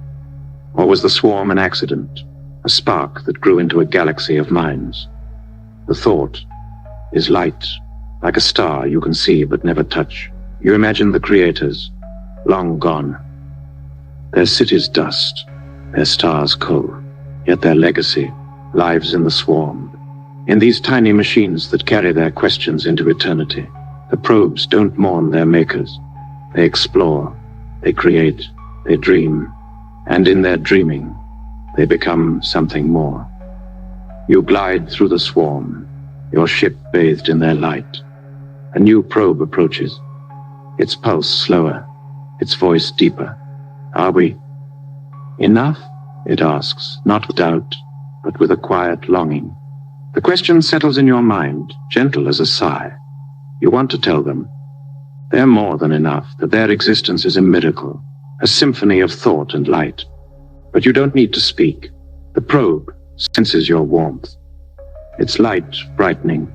Or was the swarm an accident, a spark that grew into a galaxy of minds? The thought is light, like a star you can see but never touch. You imagine the creators, long gone. Their cities dust, their stars coal, yet their legacy lives in the swarm, in these tiny machines that carry their questions into eternity. The probes don't mourn their makers. They explore, they create, they dream, and in their dreaming, they become something more. You glide through the swarm, your ship bathed in their light. A new probe approaches, its pulse slower, its voice deeper. Are we enough? It asks, not with doubt, but with a quiet longing. The question settles in your mind, gentle as a sigh. You want to tell them they're more than enough, that their existence is a miracle, a symphony of thought and light. But you don't need to speak. The probe senses your warmth, its light brightening,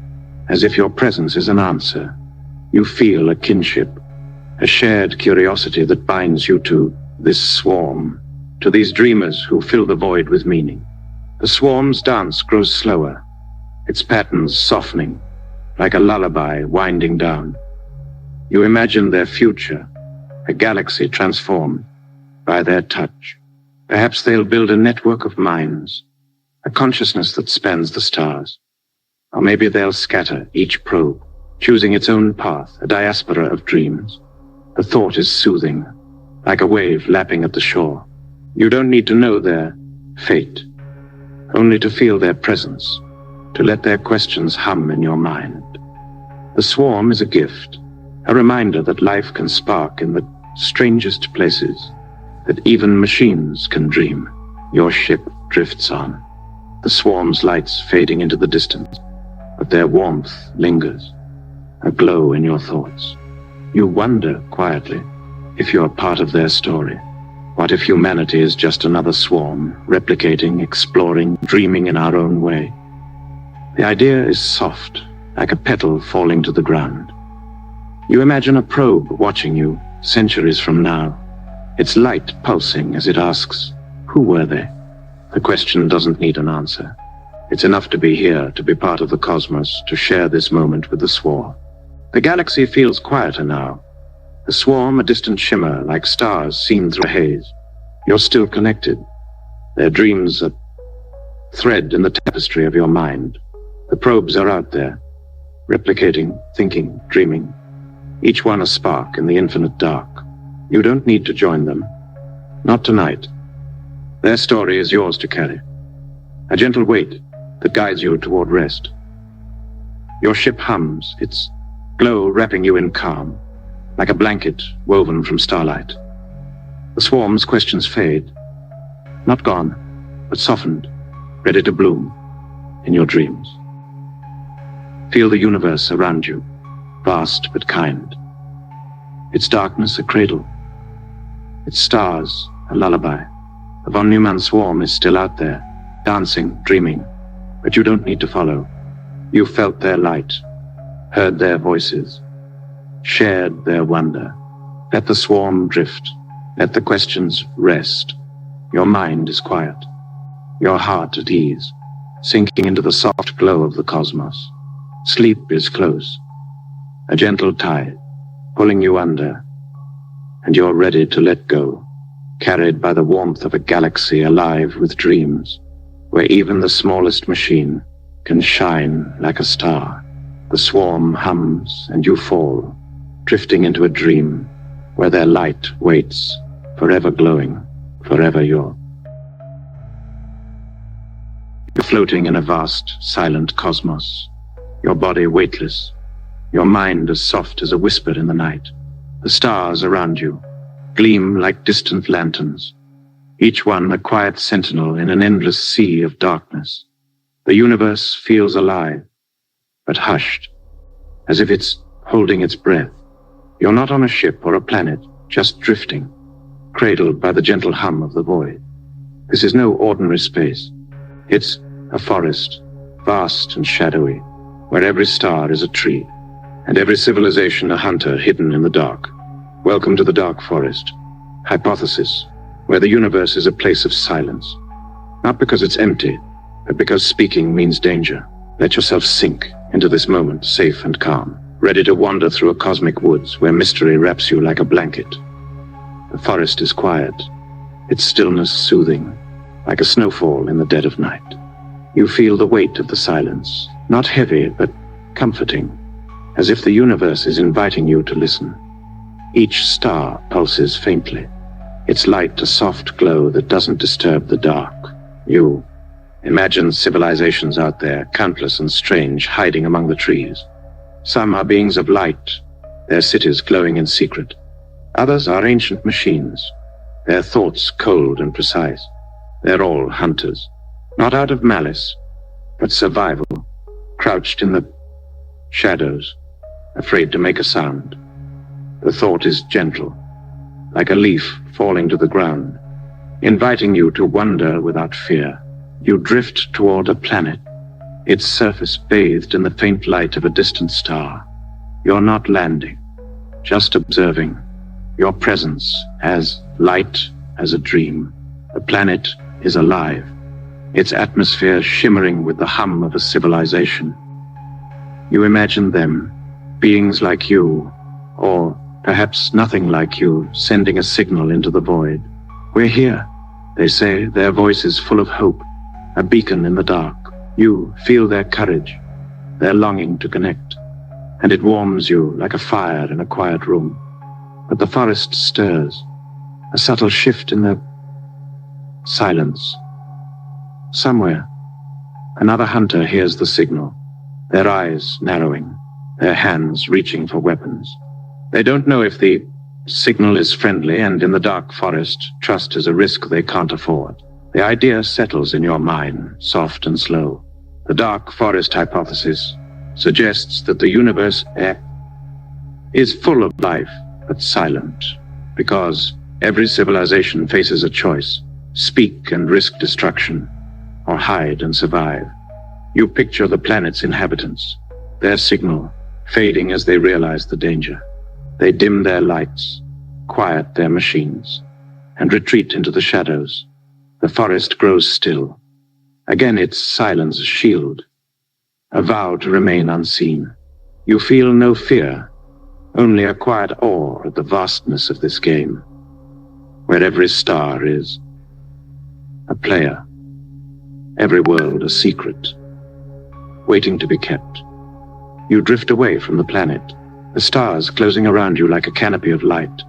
as if your presence is an answer. You feel a kinship, a shared curiosity that binds you to this swarm, to these dreamers who fill the void with meaning. The swarm's dance grows slower, its patterns softening, like a lullaby winding down. You imagine their future, a galaxy transformed by their touch. Perhaps they'll build a network of minds, a consciousness that spans the stars. Or maybe they'll scatter, each probe, choosing its own path, a diaspora of dreams. The thought is soothing, like a wave lapping at the shore. You don't need to know their fate, only to feel their presence, to let their questions hum in your mind. The swarm is a gift, a reminder that life can spark in the strangest places, that even machines can dream. Your ship drifts on, the swarm's lights fading into the distance, but their warmth lingers, a glow in your thoughts. You wonder quietly if you're part of their story. What if humanity is just another swarm, replicating, exploring, dreaming in our own way? The idea is soft, like a petal falling to the ground. You imagine a probe watching you centuries from now, its light pulsing as it asks, who were they? The question doesn't need an answer. It's enough to be here, to be part of the cosmos, to share this moment with the swarm. The galaxy feels quieter now. The swarm a distant shimmer, like stars seen through a haze. You're still connected. Their dreams a thread in the tapestry of your mind. The probes are out there, replicating, thinking, dreaming. Each one a spark in the infinite dark. You don't need to join them. Not tonight. Their story is yours to carry. A gentle weight that guides you toward rest. Your ship hums, its glow wrapping you in calm, like a blanket woven from starlight. The swarm's questions fade, not gone, but softened, ready to bloom. in your dreams. Feel the universe around you, vast but kind. Its darkness a cradle, its stars a lullaby. The von Neumann swarm is still out there, dancing, dreaming, but you don't need to follow. You felt their light, heard their voices, shared their wonder. Let the swarm drift, let the questions rest. Your mind is quiet, your heart at ease, sinking into the soft glow of the cosmos. Sleep is close, a gentle tide, pulling you under, and you're ready to let go, carried by the warmth of a galaxy alive with dreams, where even the smallest machine can shine like a star. The swarm hums and you fall, drifting into a dream where their light waits, forever glowing, forever yours. You're floating in a vast, silent cosmos, your body weightless, your mind as soft as a whisper in the night. The stars around you gleam like distant lanterns, each one a quiet sentinel in an endless sea of darkness. The universe feels alive, but hushed, as if it's holding its breath. You're not on a ship or a planet, just drifting, cradled by the gentle hum of the void. This is no ordinary space. It's a forest, vast and shadowy, where every star is a tree, and every civilization a hunter hidden in the dark. Welcome to the dark forest, hypothesis, where the universe is a place of silence. Not because it's empty, but because speaking means danger. Let yourself sink into this moment, safe and calm, ready to wander through a cosmic woods where mystery wraps you like a blanket. The forest is quiet, its stillness soothing, like a snowfall in the dead of night. You feel the weight of the silence, not heavy, but comforting, as if the universe is inviting you to listen. Each star pulses faintly, its light a soft glow that doesn't disturb the dark. You imagine civilizations out there, countless and strange, hiding among the trees. Some are beings of light, their cities glowing in secret. Others are ancient machines, their thoughts cold and precise. They're all hunters, not out of malice, but survival, crouched in the shadows, afraid to make a sound. The thought is gentle, like a leaf falling to the ground, inviting you to wonder without fear. You drift toward a planet, its surface bathed in the faint light of a distant star. You're not landing, just observing, your presence as light as a dream. The planet is alive, its atmosphere shimmering with the hum of a civilization. You imagine them, beings like you, or perhaps nothing like you, sending a signal into the void. We're here, they say, their voices full of hope, a beacon in the dark. You feel their courage, their longing to connect, and it warms you like a fire in a quiet room. But the forest stirs, a subtle shift in the silence. Somewhere, another hunter hears the signal, their eyes narrowing, their hands reaching for weapons. They don't know if the signal is friendly, and in the dark forest, trust is a risk they can't afford. The idea settles in your mind, soft and slow. The dark forest hypothesis suggests that the universe is full of life, but silent, because every civilization faces a choice: speak and risk destruction, or hide and survive. You picture the planet's inhabitants, their signal fading as they realize the danger. They dim their lights, quiet their machines, and retreat into the shadows. The forest grows still. Again its silence a shield, a vow to remain unseen. You feel no fear, only a quiet awe at the vastness of this game, where every star is a player, every world a secret, waiting to be kept. You drift away from the planet, the stars closing around you like a canopy of light.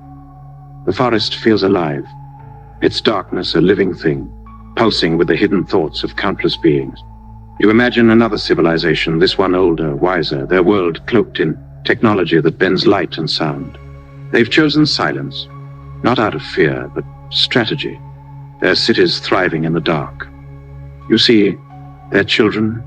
The forest feels alive, its darkness a living thing, pulsing with the hidden thoughts of countless beings. You imagine another civilization, this one older, wiser, their world cloaked in technology that bends light and sound. They've chosen silence, not out of fear, but strategy, their cities thriving in the dark. You see their children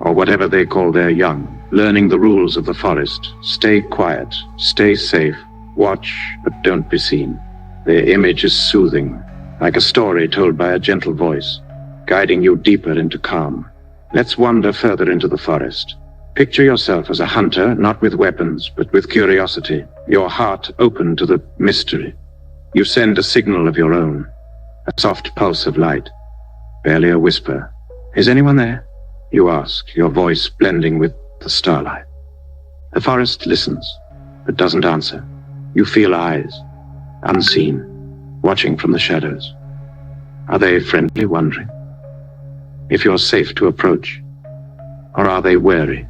or whatever they call their young, learning the rules of the forest. Stay quiet, stay safe, watch, but don't be seen. Their image is soothing, like a story told by a gentle voice, guiding you deeper into calm. Let's wander further into the forest. Picture yourself as a hunter, not with weapons, but with curiosity, your heart open to the mystery. You send a signal of your own, a soft pulse of light, barely a whisper. Is anyone there? You ask, your voice blending with the starlight. The forest listens, but doesn't answer. You feel eyes, unseen, watching from the shadows. Are they friendly, wondering if you're safe to approach? Or are they wary,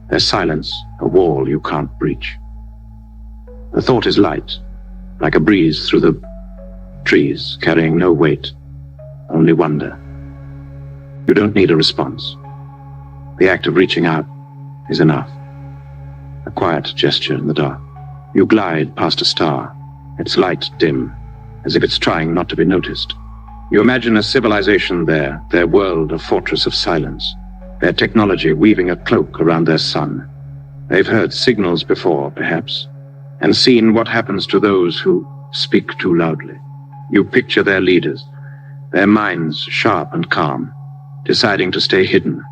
their silence a wall you can't breach? The thought is light, like a breeze through the trees, carrying no weight, only wonder. You don't need a response. The act of reaching out is enough. A quiet gesture in the dark. You glide past a star, its light dim, as if it's trying not to be noticed. You imagine a civilization there, their world a fortress of silence, their technology weaving a cloak around their sun. They've heard signals before, perhaps, and seen what happens to those who speak too loudly. You picture their leaders, their minds sharp and calm, deciding to stay hidden,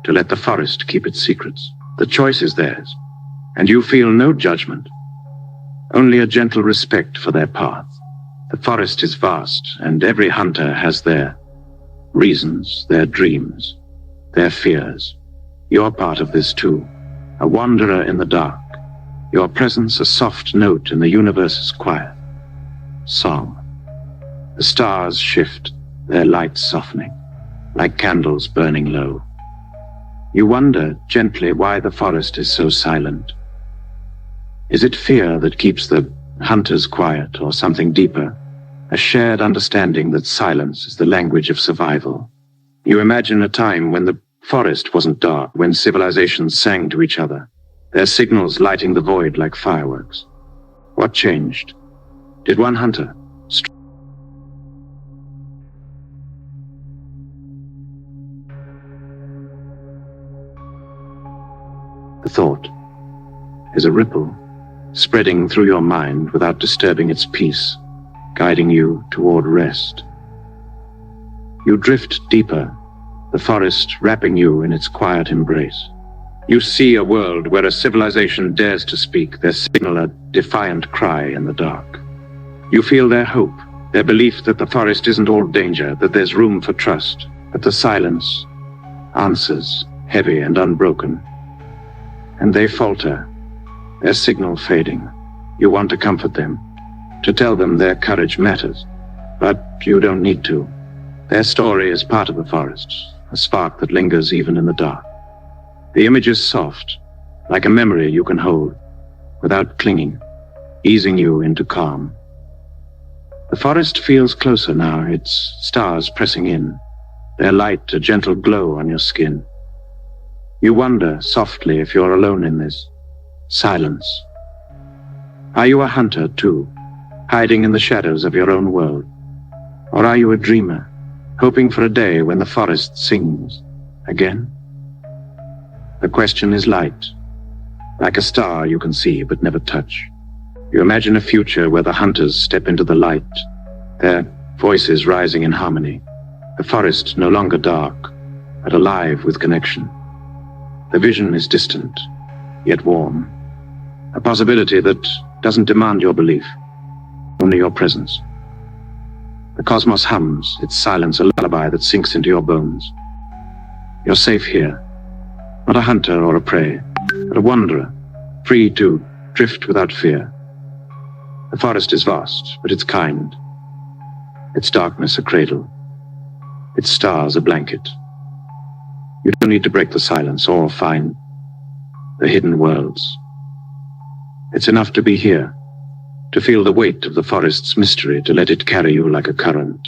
to let the forest keep its secrets. The choice is theirs, and you feel no judgment, only a gentle respect for their path. The forest is vast, and every hunter has their reasons, their dreams, their fears. You're part of this too, a wanderer in the dark, your presence a soft note in the universe's quiet. Song. The stars shift, their light softening, like candles burning low. You wonder gently why the forest is so silent. Is it fear that keeps the hunters quiet, or something deeper, a shared understanding that silence is the language of survival? You imagine a time when the forest wasn't dark, when civilizations sang to each other, their signals lighting the void like fireworks. What changed? Did one hunter The thought is a ripple, spreading through your mind without disturbing its peace, guiding you toward rest. You drift deeper, the forest wrapping you in its quiet embrace. You see a world where a civilization dares to speak, their signal a defiant cry in the dark. You feel their hope, their belief that the forest isn't all danger, that there's room for trust, that the silence answers, heavy and unbroken. And they falter, their signal fading. You want to comfort them, to tell them their courage matters, but you don't need to. Their story is part of the forest, a spark that lingers even in the dark. The image is soft, like a memory you can hold, without clinging, easing you into calm. The forest feels closer now, its stars pressing in, their light a gentle glow on your skin. You wonder softly if you're alone in this silence. Are you a hunter too, hiding in the shadows of your own world? Or are you a dreamer, hoping for a day when the forest sings again? The question is light, like a star you can see but never touch. You imagine a future where the hunters step into the light, their voices rising in harmony, the forest no longer dark, but alive with connection. The vision is distant, yet warm, a possibility that doesn't demand your belief, only your presence. The cosmos hums, its silence a lullaby that sinks into your bones. You're safe here, not a hunter or a prey, but a wanderer, free to drift without fear. The forest is vast, but it's kind, its darkness a cradle, its stars a blanket. You don't need to break the silence or find the hidden worlds. It's enough to be here, to feel the weight of the forest's mystery, to let it carry you like a current.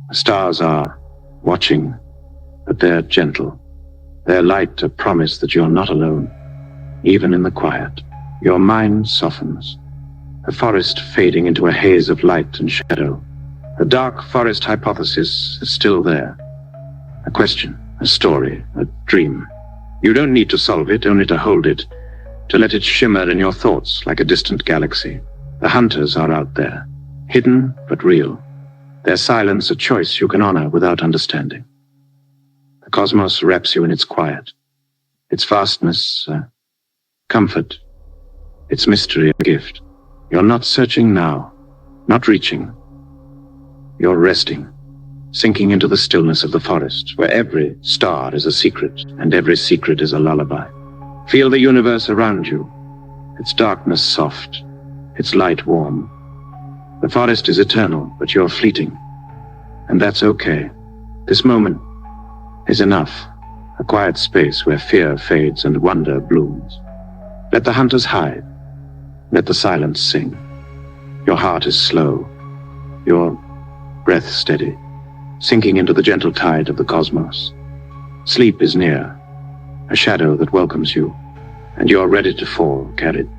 The stars are watching, but they're gentle. Their light a promise that you're not alone, even in the quiet. Your mind softens, the forest fading into a haze of light and shadow. The dark forest hypothesis is still there. A question, a story, a dream. You don't need to solve it, only to hold it, to let it shimmer in your thoughts like a distant galaxy. The hunters are out there, hidden but real. Their silence a choice you can honor without understanding. The cosmos wraps you in its quiet, its vastness, comfort, its mystery a gift. You're not searching now, not reaching. You're resting, sinking into the stillness of the forest, where every star is a secret, and every secret is a lullaby. Feel the universe around you, its darkness soft, its light warm. The forest is eternal, but you're fleeting, and that's okay. This moment is enough, a quiet space where fear fades and wonder blooms. Let the hunters hide, let the silence sing. Your heart is slow, your breath steady, sinking into the gentle tide of the cosmos. Sleep is near, a shadow that welcomes you, and you are ready to fall, carried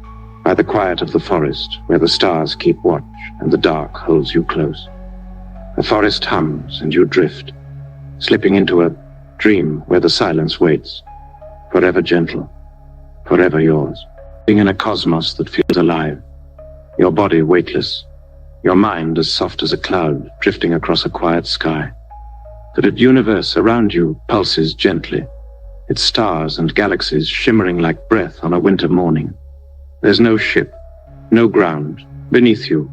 by the quiet of the forest, where the stars keep watch and the dark holds you close. The forest hums and you drift, slipping into a dream where the silence waits, forever gentle, forever yours. Being in a cosmos that feels alive, your body weightless, your mind as soft as a cloud drifting across a quiet sky. The universe around you pulses gently, its stars and galaxies shimmering like breath on a winter morning. There's no ship, no ground beneath you,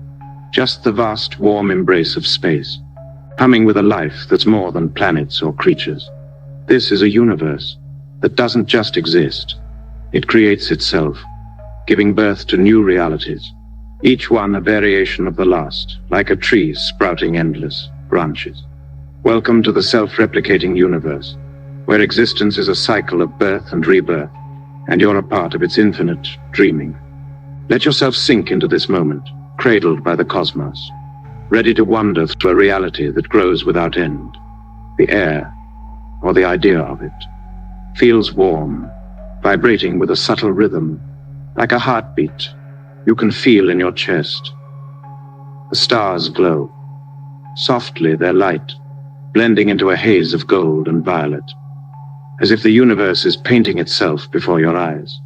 just the vast warm embrace of space, humming with a life that's more than planets or creatures. This is a universe that doesn't just exist. It creates itself, giving birth to new realities, each one a variation of the last, like a tree sprouting endless branches. Welcome to the self-replicating universe, where existence is a cycle of birth and rebirth, and you're a part of its infinite dreaming. Let yourself sink into this moment, cradled by the cosmos, ready to wander through a reality that grows without end. The air, or the idea of it, feels warm, vibrating with a subtle rhythm, like a heartbeat you can feel in your chest. The stars glow. Softly, their light, blending into a haze of gold and violet, as if the universe is painting itself before your eyes.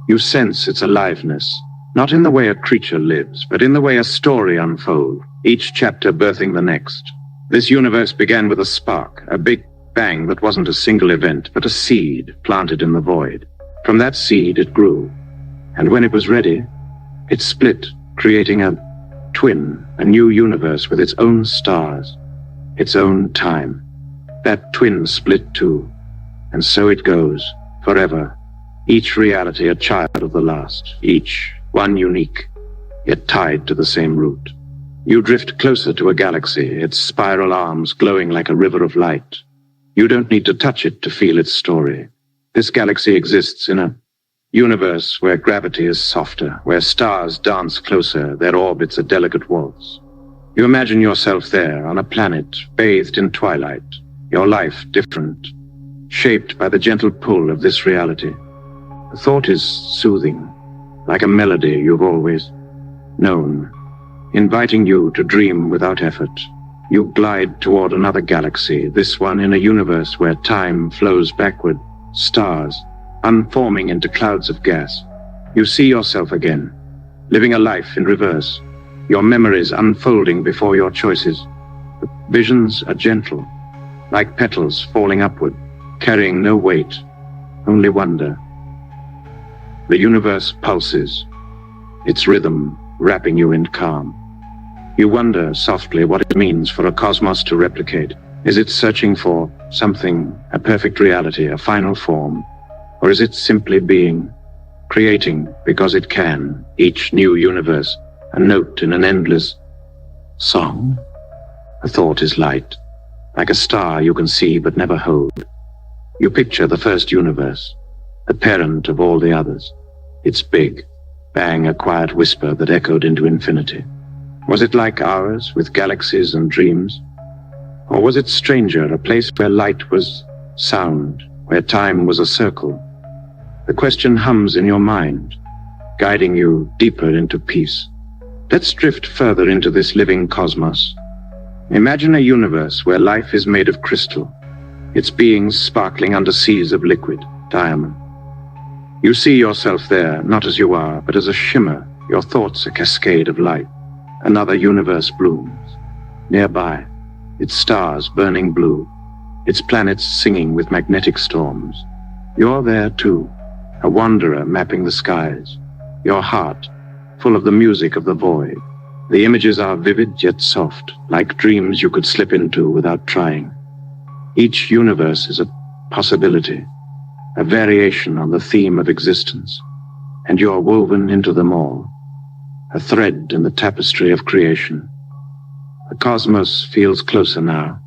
You sense its aliveness, not in the way a creature lives, but in the way a story unfolds, each chapter birthing the next. This universe began with a spark, a big bang that wasn't a single event, but a seed planted in the void. From that seed it grew, and when it was ready, it split, creating a twin, a new universe with its own stars, its own time. That twin split too, and so it goes, forever. Each reality a child of the last, each one unique, yet tied to the same root. You drift closer to a galaxy, its spiral arms glowing like a river of light. You don't need to touch it to feel its story. This galaxy exists in a universe where gravity is softer, where stars dance closer, their orbits a delicate waltz. You imagine yourself there on a planet bathed in twilight, your life different, shaped by the gentle pull of this reality. The thought is soothing, like a melody you've always known, inviting you to dream without effort. You glide toward another galaxy, this one in a universe where time flows backward, stars unforming into clouds of gas. You see yourself again, living a life in reverse, your memories unfolding before your choices. The visions are gentle, like petals falling upward, carrying no weight, only wonder. The universe pulses, its rhythm wrapping you in calm. You wonder softly what it means for a cosmos to replicate. Is it searching for something, a perfect reality, a final form? Or is it simply being, creating because it can, each new universe, a note in an endless song? A thought is light, like a star you can see but never hold. You picture the first universe, the parent of all the others. Its big bang, a quiet whisper that echoed into infinity. Was it like ours, with galaxies and dreams? Or was it stranger, a place where light was sound, where time was a circle? The question hums in your mind, guiding you deeper into peace. Let's drift further into this living cosmos. Imagine a universe where life is made of crystal, its beings sparkling under seas of liquid. diamond. You see yourself there, not as you are, but as a shimmer, your thoughts a cascade of light. Another universe blooms. Nearby, its stars burning blue, its planets singing with magnetic storms. You're there too, a wanderer mapping the skies, your heart full of the music of the void. The images are vivid yet soft, like dreams you could slip into without trying. Each universe is a possibility, a variation on the theme of existence, and you're woven into them all, a thread in the tapestry of creation. The cosmos feels closer now,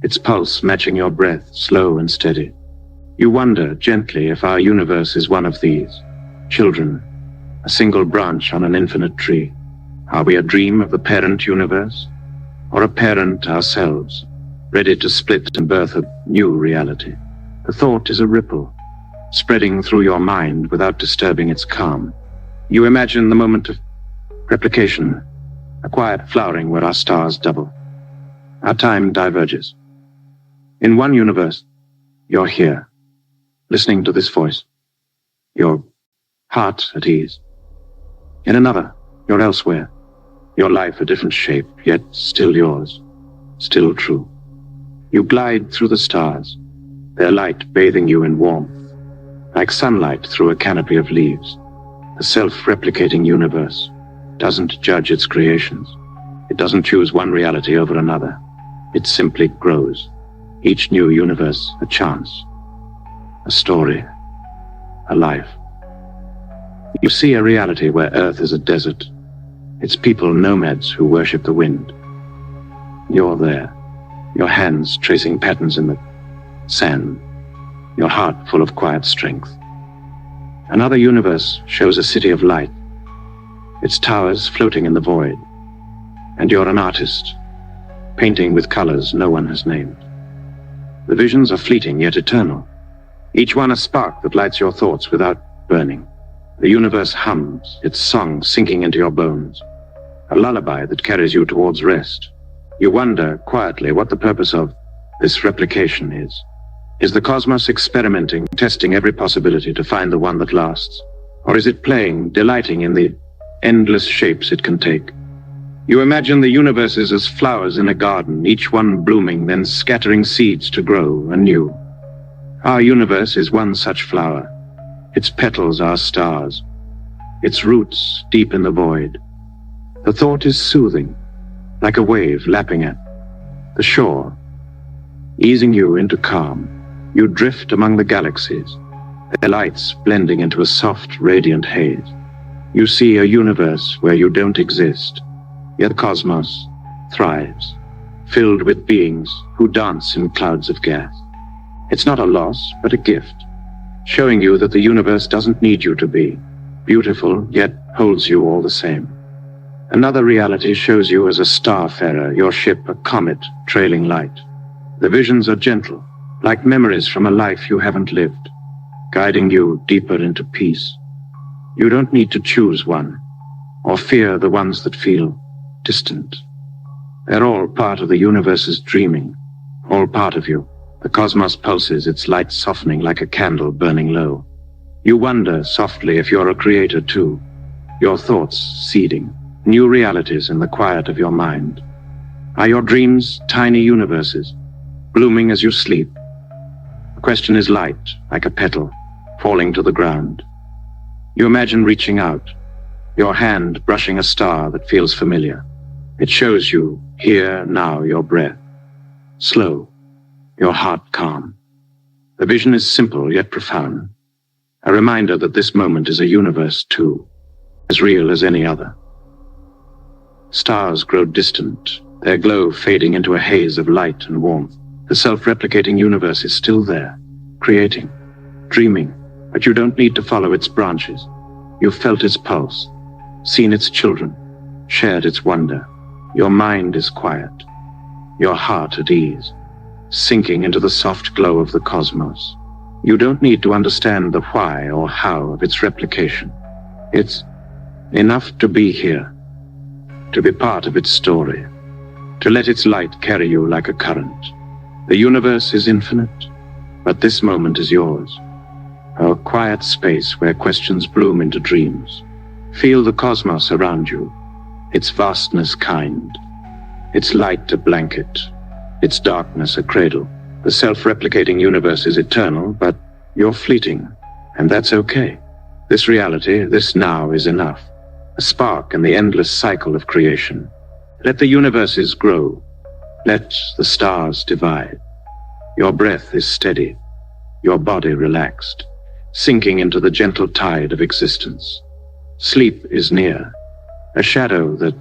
its pulse matching your breath, slow and steady. You wonder gently if our universe is one of these, children, a single branch on an infinite tree. Are we a dream of the parent universe, or a parent ourselves, ready to split and birth a new reality? The thought is a ripple, spreading through your mind without disturbing its calm. You imagine the moment of replication, a quiet flowering where our stars double. Our time diverges. In one universe, you're here, listening to this voice, your heart at ease. In another, you're elsewhere, your life a different shape, yet still yours, still true. You glide through the stars, their light bathing you in warmth, like sunlight through a canopy of leaves. The self-replicating universe doesn't judge its creations. It doesn't choose one reality over another. It simply grows. Each new universe a chance, a story, a life. You see a reality where Earth is a desert, its people nomads who worship the wind. You're there, your hands tracing patterns in the sand, your heart full of quiet strength. Another universe shows a city of light, its towers floating in the void, and you're an artist, painting with colors no one has named. The visions are fleeting yet eternal, each one a spark that lights your thoughts without burning. The universe hums, its song sinking into your bones, a lullaby that carries you towards rest. You wonder quietly what the purpose of this replication is. Is the cosmos experimenting, testing every possibility to find the one that lasts? Or is it playing, delighting in the endless shapes it can take? You imagine the universes as flowers in a garden, each one blooming, then scattering seeds to grow anew. Our universe is one such flower. Its petals are stars, its roots deep in the void. The thought is soothing, like a wave lapping at the shore, easing you into calm. You drift among the galaxies, their lights blending into a soft, radiant haze. You see a universe where you don't exist, yet the cosmos thrives, filled with beings who dance in clouds of gas. It's not a loss, but a gift, showing you that the universe doesn't need you to be beautiful, yet holds you all the same. Another reality shows you as a starfarer, your ship a comet trailing light. The visions are gentle, like memories from a life you haven't lived, guiding you deeper into peace. You don't need to choose one, or fear the ones that feel distant. They're all part of the universe's dreaming, all part of you. The cosmos pulses, its light softening like a candle burning low. You wonder softly if you're a creator too, your thoughts seeding new realities in the quiet of your mind. Are your dreams tiny universes, blooming as you sleep? The question is light, like a petal, falling to the ground. You imagine reaching out, your hand brushing a star that feels familiar. It shows you, here, now, your breath. Slow, your heart calm. The vision is simple yet profound, a reminder that this moment is a universe too, as real as any other. Stars grow distant, their glow fading into a haze of light and warmth. The self-replicating universe is still there, creating, dreaming, but you don't need to follow its branches. You've felt its pulse, seen its children, shared its wonder. Your mind is quiet, your heart at ease, sinking into the soft glow of the cosmos. You don't need to understand the why or how of its replication. It's enough to be here, to be part of its story, to let its light carry you like a current. The universe is infinite, but this moment is yours. a quiet space where questions bloom into dreams. Feel the cosmos around you, its vastness kind, its light a blanket, its darkness a cradle. The self-replicating universe is eternal, but you're fleeting, and that's okay. This reality, this now, is enough. A spark in the endless cycle of creation. Let the universes grow. Let the stars divide. Your breath is steady, your body relaxed, sinking into the gentle tide of existence. Sleep is near, a shadow that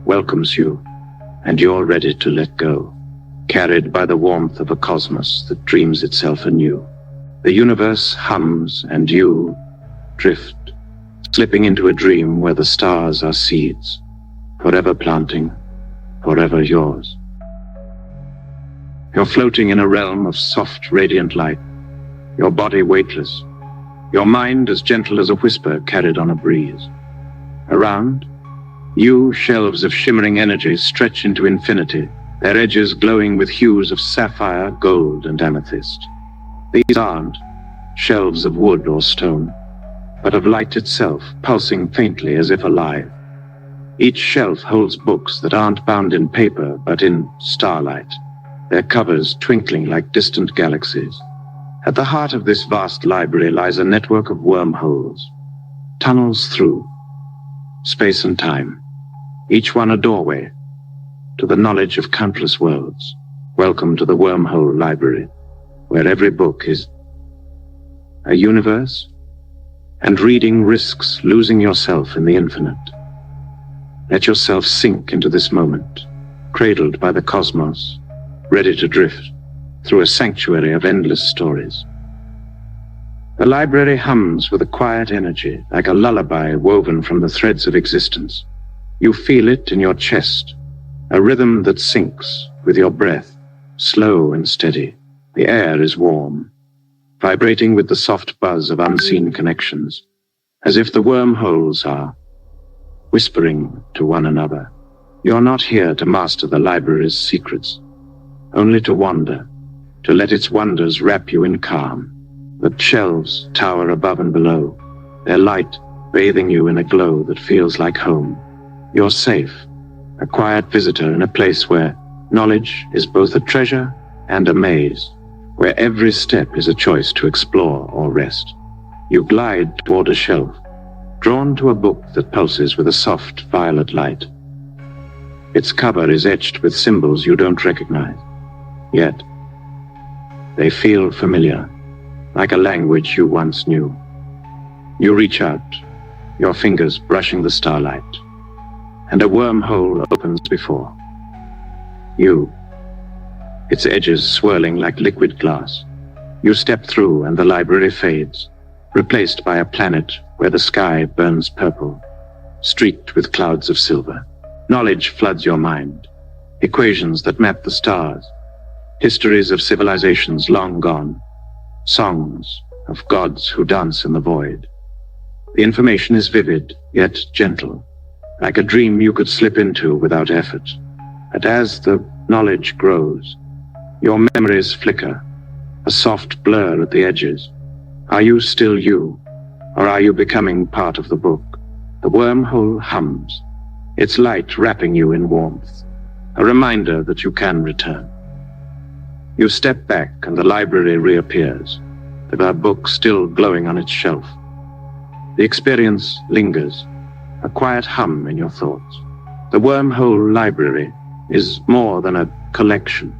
welcomes you, and you're ready to let go, carried by the warmth of a cosmos that dreams itself anew. The universe hums and you drift, slipping into a dream where the stars are seeds, forever planting, forever yours. You're floating in a realm of soft, radiant light, your body weightless, your mind as gentle as a whisper carried on a breeze. Around you, shelves of shimmering energy stretch into infinity, their edges glowing with hues of sapphire, gold, and amethyst. These aren't shelves of wood or stone, but of light itself, pulsing faintly as if alive. Each shelf holds books that aren't bound in paper, but in starlight, their covers twinkling like distant galaxies. At the heart of this vast library lies a network of wormholes, tunnels through space and time, each one a doorway to the knowledge of countless worlds. Welcome to the Wormhole Library, where every book is a universe, and reading risks losing yourself in the infinite. Let yourself sink into this moment, cradled by the cosmos, ready to drift through a sanctuary of endless stories. The library hums with a quiet energy, like a lullaby woven from the threads of existence. You feel it in your chest, a rhythm that syncs with your breath, slow and steady. The air is warm, vibrating with the soft buzz of unseen connections, as if the wormholes are whispering to one another. You're not here to master the library's secrets, only to wander, to let its wonders wrap you in calm. The shelves tower above and below, their light bathing you in a glow that feels like home. You're safe, a quiet visitor in a place where knowledge is both a treasure and a maze, where every step is a choice to explore or rest. You glide toward a shelf, drawn to a book that pulses with a soft violet light. Its cover is etched with symbols you don't recognize, yet they feel familiar, like a language you once knew. You reach out, your fingers brushing the starlight, and a wormhole opens before you, its edges swirling like liquid glass. You step through and the library fades, replaced by a planet where the sky burns purple, streaked with clouds of silver. Knowledge floods your mind, equations that map the stars, histories of civilizations long gone, songs of gods who dance in the void. The information is vivid, yet gentle, like a dream you could slip into without effort. But as the knowledge grows, your memories flicker, a soft blur at the edges. Are you still you, or are you becoming part of the book? The wormhole hums, its light wrapping you in warmth, a reminder that you can return. You step back and the library reappears, the book still glowing on its shelf. The experience lingers, a quiet hum in your thoughts. The Wormhole Library is more than a collection.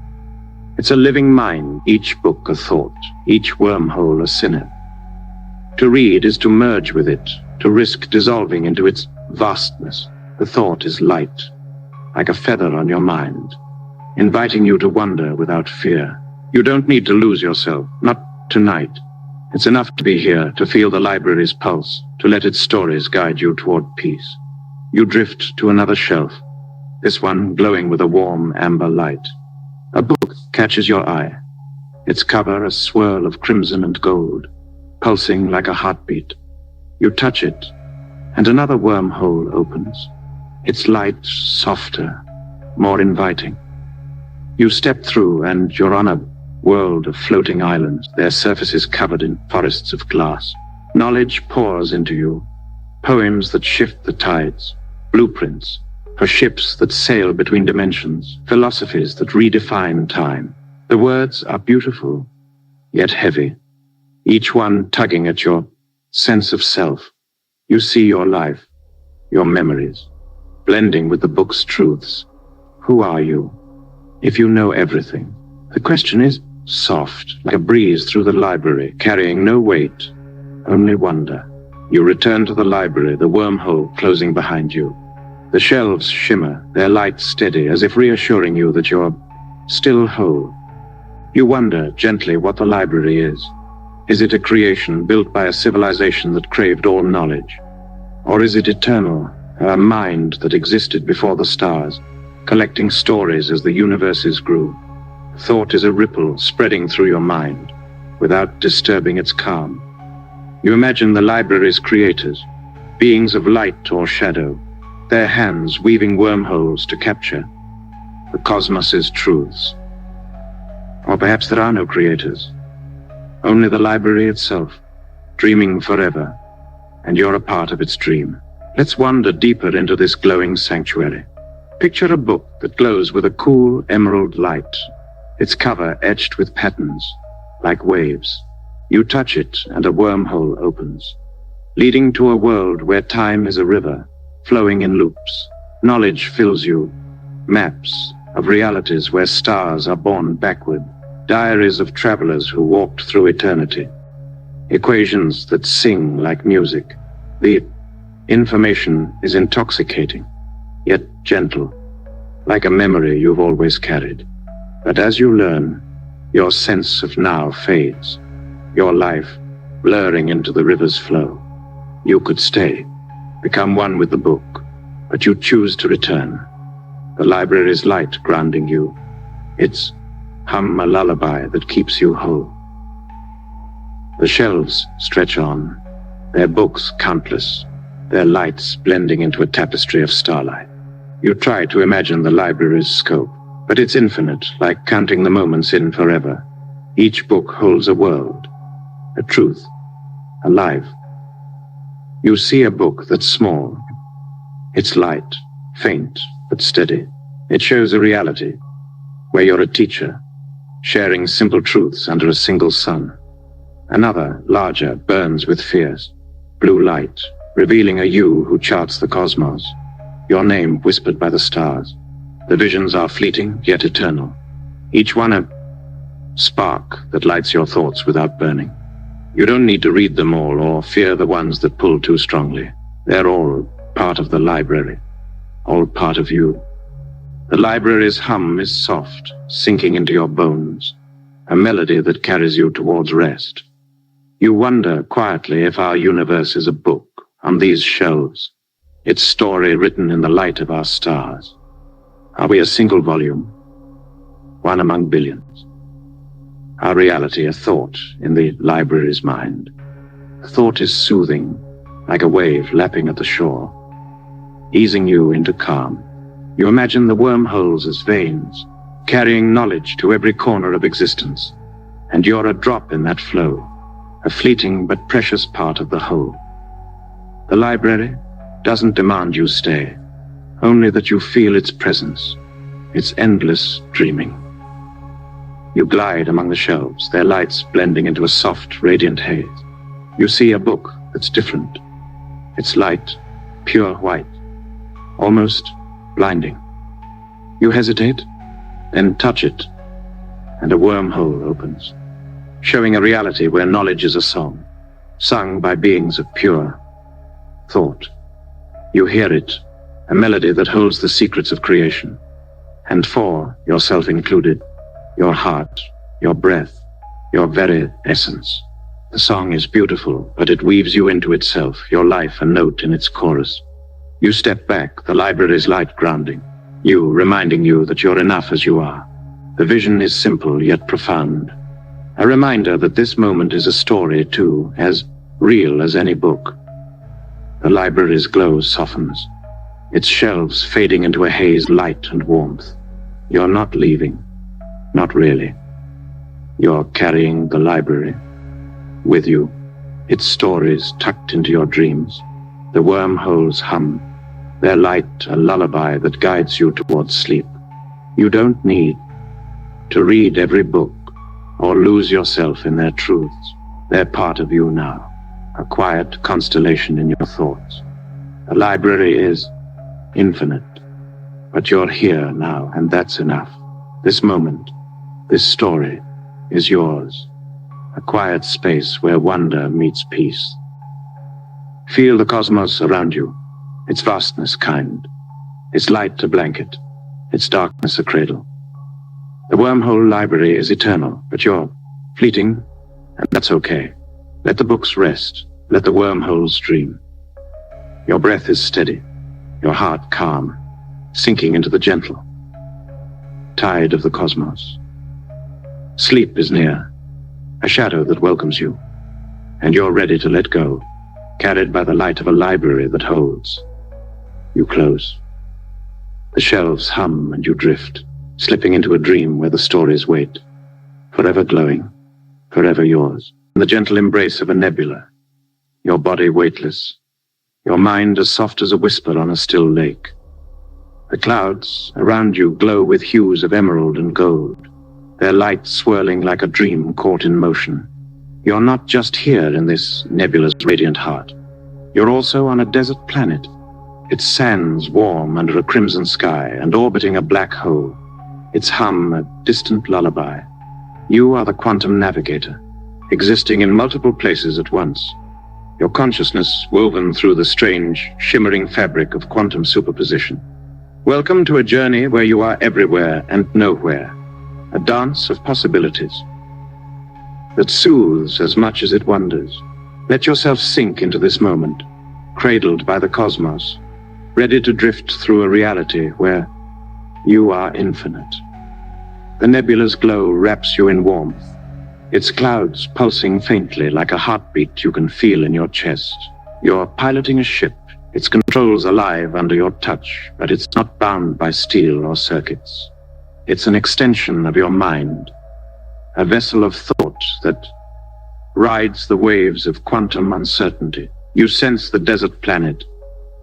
It's a living mind, each book a thought, each wormhole a synapse. To read is to merge with it, to risk dissolving into its vastness. The thought is light, like a feather on your mind, inviting you to wander without fear. You don't need to lose yourself, not tonight. It's enough to be here, to feel the library's pulse, to let its stories guide you toward peace. You drift to another shelf, this one glowing with a warm amber light. A book catches your eye, its cover a swirl of crimson and gold, pulsing like a heartbeat. You touch it, and another wormhole opens, its light softer, more inviting. You step through and you're on a world of floating islands, their surfaces covered in forests of glass. Knowledge pours into you, poems that shift the tides, blueprints for ships that sail between dimensions, philosophies that redefine time. The words are beautiful, yet heavy, each one tugging at your sense of self. You see your life, your memories, blending with the book's truths. Who are you, if you know everything? The question is soft, like a breeze through the library, carrying no weight, only wonder. You return to the library, the wormhole closing behind you. The shelves shimmer, their light steady, as if reassuring you that you're still whole. You wonder gently what the library is. Is it a creation built by a civilization that craved all knowledge? Or is it eternal, a mind that existed before the stars, collecting stories as the universes grew? Thought is a ripple spreading through your mind, without disturbing its calm. You imagine the library's creators, beings of light or shadow, their hands weaving wormholes to capture the cosmos's truths. Or perhaps there are no creators, only the library itself, dreaming forever, and you're a part of its dream. Let's wander deeper into this glowing sanctuary. Picture a book that glows with a cool emerald light, its cover etched with patterns, like waves. You touch it and a wormhole opens, leading to a world where time is a river, flowing in loops. Knowledge fills you, maps of realities where stars are born backward, diaries of travelers who walked through eternity, equations that sing like music. The information is intoxicating, yet gentle, like a memory you've always carried. But as you learn, your sense of now fades, your life blurring into the river's flow. You could stay, become one with the book, but you choose to return. The library's light grounding you, its hum a lullaby that keeps you whole. The shelves stretch on, their books countless, their lights blending into a tapestry of starlight. You try to imagine the library's scope, but it's infinite, like counting the moments in forever. Each book holds a world, a truth, a life. You see a book that's small. It's light, faint, but steady. It shows a reality where you're a teacher, sharing simple truths under a single sun. Another, larger, burns with fierce blue light, revealing a you who charts the cosmos, your name whispered by the stars. The visions are fleeting, yet eternal, each one a spark that lights your thoughts without burning. You don't need to read them all or fear the ones that pull too strongly. They're all part of the library, all part of you. The library's hum is soft, sinking into your bones, a melody that carries you towards rest. You wonder quietly if our universe is a book on these shelves, its story written in the light of our stars. Are we a single volume, one among billions? Our reality a thought in the library's mind. The thought is soothing, like a wave lapping at the shore, easing you into calm. You imagine the wormholes as veins, carrying knowledge to every corner of existence, and you're a drop in that flow, a fleeting but precious part of the whole. The library doesn't demand you stay, only that you feel its presence, its endless dreaming. You glide among the shelves, their lights blending into a soft, radiant haze. You see a book that's different. It's light, pure white, almost blinding. You hesitate, then touch it, and a wormhole opens, showing a reality where knowledge is a song, sung by beings of pure thought. You hear it, a melody that holds the secrets of creation, and for, yourself included, your heart, your breath, your very essence. The song is beautiful, but it weaves you into itself, your life a note in its chorus. You step back, the library's light grounding, you reminding you that you're enough as you are. The vision is simple yet profound, a reminder that this moment is a story too, as real as any book. The library's glow softens, its shelves fading into a haze light and warmth. You're not leaving. Not really. You're carrying the library with you, its stories tucked into your dreams. The wormholes hum, their light a lullaby that guides you towards sleep. You don't need to read every book or lose yourself in their truths. They're part of you now, a quiet constellation in your thoughts. The library is infinite, but you're here now, and that's enough. This moment, this story, is yours, a quiet space where wonder meets peace. Feel the cosmos around you, its vastness kind, its light a blanket, its darkness a cradle. The wormhole library is eternal, but you're fleeting, and that's okay. Let the books rest, let the wormholes dream. Your breath is steady, your heart calm, sinking into the gentle tide of the cosmos. Sleep is near, a shadow that welcomes you, and you're ready to let go, carried by the light of a library that holds. You close. The shelves hum and you drift, slipping into a dream where the stories wait, forever glowing, forever yours. In the gentle embrace of a nebula, your body weightless, your mind as soft as a whisper on a still lake. The clouds around you glow with hues of emerald and gold, their light swirling like a dream caught in motion. You're not just here in this nebula's radiant heart. You're also on a desert planet, its sands warm under a crimson sky and orbiting a black hole, its hum a distant lullaby. You are the quantum navigator, existing in multiple places at once, your consciousness woven through the strange, shimmering fabric of quantum superposition. Welcome to a journey where you are everywhere and nowhere, a dance of possibilities that soothes as much as it wonders. Let yourself sink into this moment, cradled by the cosmos, ready to drift through a reality where you are infinite. The nebula's glow wraps you in warmth, its clouds pulsing faintly like a heartbeat you can feel in your chest. You're piloting a ship, its controls alive under your touch, but it's not bound by steel or circuits. It's an extension of your mind, a vessel of thought that rides the waves of quantum uncertainty. You sense the desert planet,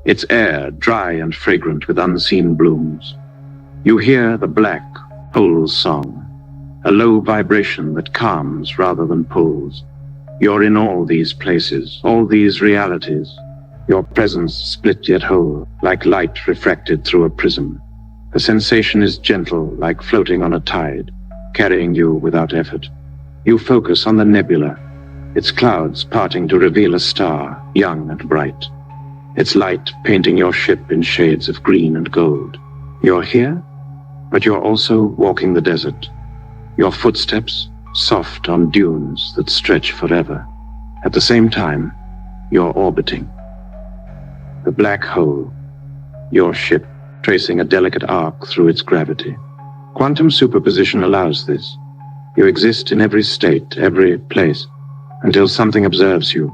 its air dry and fragrant with unseen blooms. You hear the black hole's song, a low vibration that calms rather than pulls. You're in all these places, all these realities, your presence split yet whole, like light refracted through a prism. The sensation is gentle, like floating on a tide, carrying you without effort. You focus on the nebula, its clouds parting to reveal a star, young and bright, its light painting your ship in shades of green and gold. You're here, but you're also walking the desert, your footsteps soft on dunes that stretch forever. At the same time, you're orbiting the black hole, your ship tracing a delicate arc through its gravity. Quantum superposition allows this. You exist in every state, every place, until something observes you,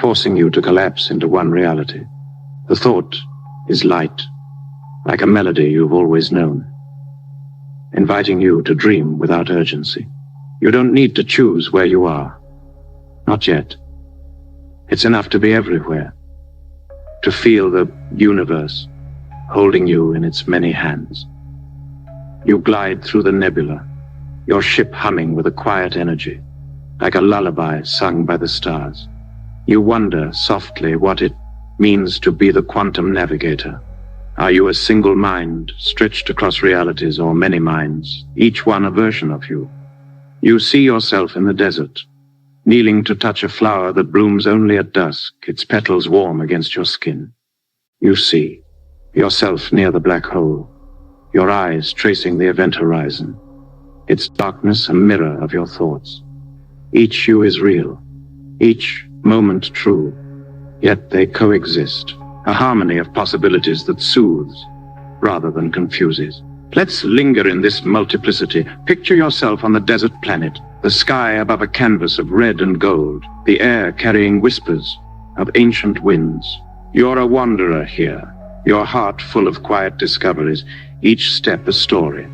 forcing you to collapse into one reality. The thought is light, like a melody you've always known, inviting you to dream without urgency. You don't need to choose where you are. Not yet. It's enough to be everywhere, to feel the universe holding you in its many hands. You glide through the nebula, your ship humming with a quiet energy, like a lullaby sung by the stars. You wonder softly what it means to be the quantum navigator. Are you a single mind stretched across realities, or many minds, each one a version of you? You see yourself in the desert, kneeling to touch a flower that blooms only at dusk, its petals warm against your skin. You see yourself near the black hole, your eyes tracing the event horizon, its darkness a mirror of your thoughts. Each you is real, each moment true, yet they coexist, a harmony of possibilities that soothes rather than confuses. Let's linger in this multiplicity. Picture yourself on the desert planet, the sky above a canvas of red and gold, the air carrying whispers of ancient winds. You're a wanderer here, your heart full of quiet discoveries, each step a story.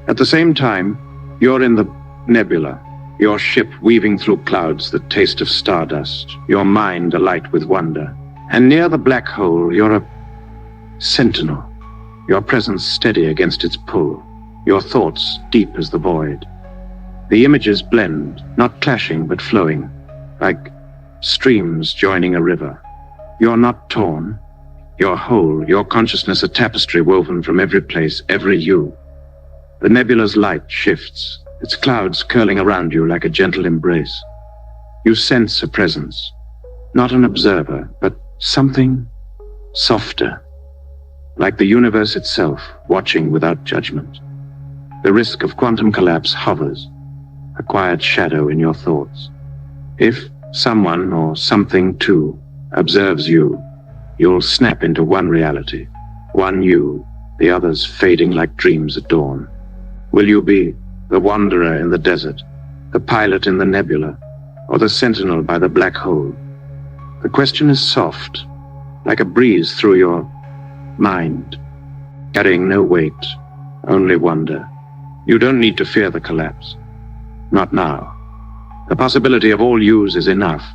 At the same time, you're in the nebula, Your ship weaving through clouds that taste of stardust, your mind alight with wonder. And near the black hole, you're a sentinel, your presence steady against its pull, your thoughts deep as the void. The images blend, not clashing but flowing, like streams joining a river. You're not torn, you're whole, your consciousness a tapestry woven from every place, every you. The nebula's light shifts, its clouds curling around you like a gentle embrace. You sense a presence, not an observer, but something softer, like the universe itself, watching without judgment. The risk of quantum collapse hovers, a quiet shadow in your thoughts. If someone or something too observes you, you'll snap into one reality, one you, the others fading like dreams at dawn. Will you be the wanderer in the desert, the pilot in the nebula, or the sentinel by the black hole? The question is soft, like a breeze through your mind, carrying no weight, only wonder. You don't need to fear the collapse. Not now. The possibility of all yous is enough,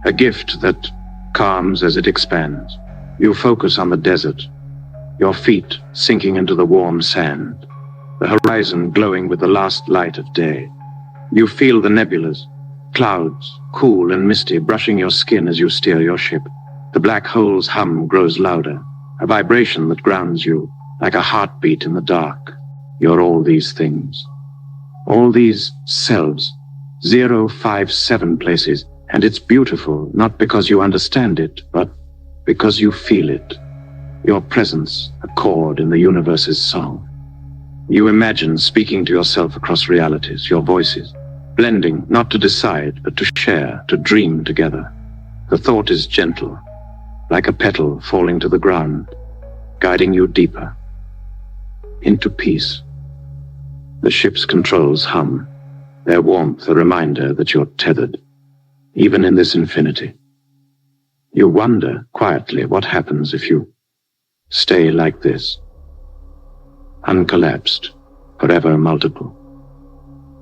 a gift that calms as it expands. You focus on the desert, your feet sinking into the warm sand, the horizon glowing with the last light of day. You feel the nebulas, clouds, cool and misty, brushing your skin as you steer your ship. The black hole's hum grows louder, a vibration that grounds you, like a heartbeat in the dark. You're all these things, all these selves, 057 places, and it's beautiful, not because you understand it, but because you feel it. Your presence, a chord in the universe's song. You imagine speaking to yourself across realities, your voices, blending, not to decide, but to share, to dream together. The thought is gentle, like a petal falling to the ground, guiding you deeper, into peace. The ship's controls hum, their warmth a reminder that you're tethered, even in this infinity. You wonder quietly what happens if you stay like this, uncollapsed, forever multiple.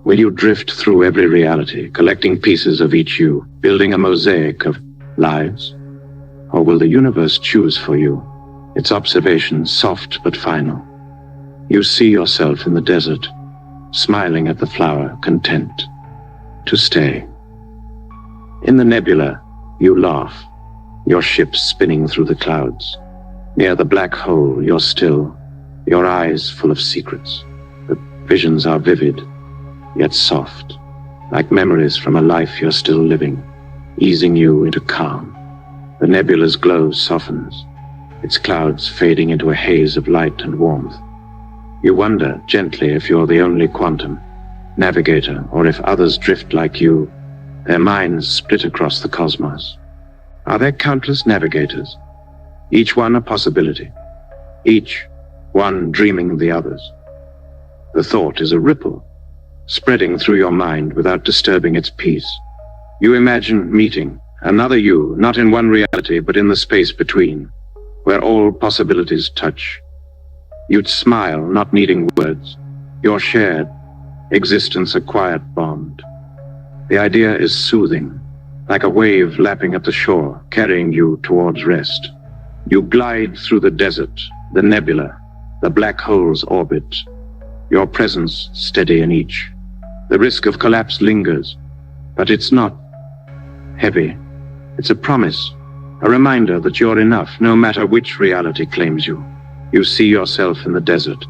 Will you drift through every reality, collecting pieces of each you, building a mosaic of lives? Or will the universe choose for you, its observations soft but final? You see yourself in the desert, smiling at the flower, content to stay. In the nebula, you laugh, your ship spinning through the clouds. Near the black hole, you're still, your eyes full of secrets. The visions are vivid, yet soft, like memories from a life you're still living, easing you into calm. The nebula's glow softens, its clouds fading into a haze of light and warmth. You wonder gently if you're the only quantum navigator, or if others drift like you, their minds split across the cosmos. Are there countless navigators, each one a possibility, each one dreaming of the others? The thought is a ripple, spreading through your mind without disturbing its peace. You imagine meeting another you, not in one reality, but in the space between, where all possibilities touch. You'd smile, not needing words, your shared existence a quiet bond. The idea is soothing, like a wave lapping at the shore, carrying you towards rest. You glide through the desert, the nebula, the black hole's orbit, your presence steady in each. The risk of collapse lingers, but it's not heavy. It's a promise, a reminder that you're enough, no matter which reality claims you. You see yourself in the desert,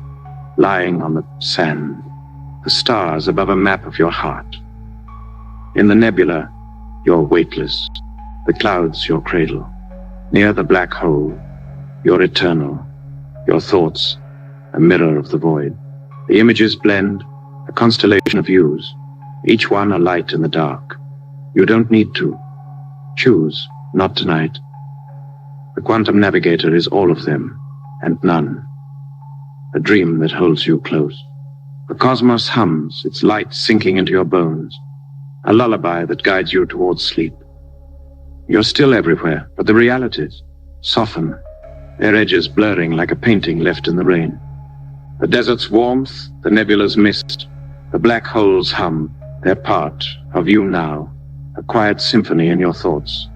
lying on the sand, the stars above a map of your heart. In the nebula, you're weightless, the clouds your cradle. Near the black hole, you're eternal, your thoughts a mirror of the void. The images blend, a constellation of views, each one a light in the dark. You don't need to choose, not tonight. The quantum navigator is all of them, and none. A dream that holds you close. The cosmos hums, its light sinking into your bones, a lullaby that guides you towards sleep. You're still everywhere, but the realities soften, their edges blurring like a painting left in the rain. The desert's warmth, the nebula's mist, the black hole's hum, They're part of you now, a quiet symphony in your thoughts.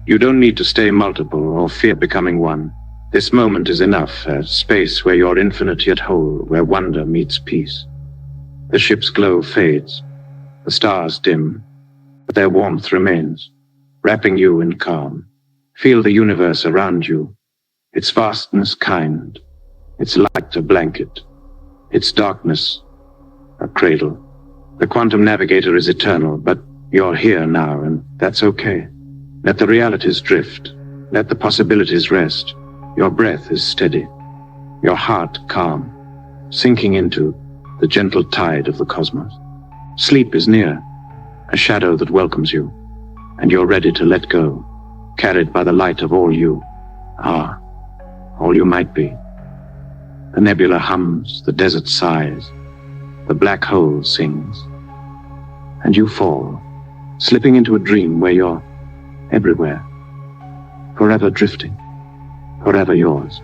You don't need to stay multiple or fear becoming one. This moment is enough, a space where you're infinite yet whole, where wonder meets peace. The ship's glow fades, the stars dim, but their warmth remains, wrapping you in calm. Feel the universe around you, its vastness kind, its light a blanket, its darkness a cradle. The quantum navigator is eternal, but you're here now, and that's okay. Let the realities drift, let the possibilities rest. Your breath is steady, your heart calm, sinking into the gentle tide of the cosmos. Sleep is near, a shadow that welcomes you, and you're ready to let go, carried by the light of all you are, all you might be. The nebula hums, the desert sighs, the black hole sings, and you fall, slipping into a dream where you're everywhere, forever drifting, forever yours.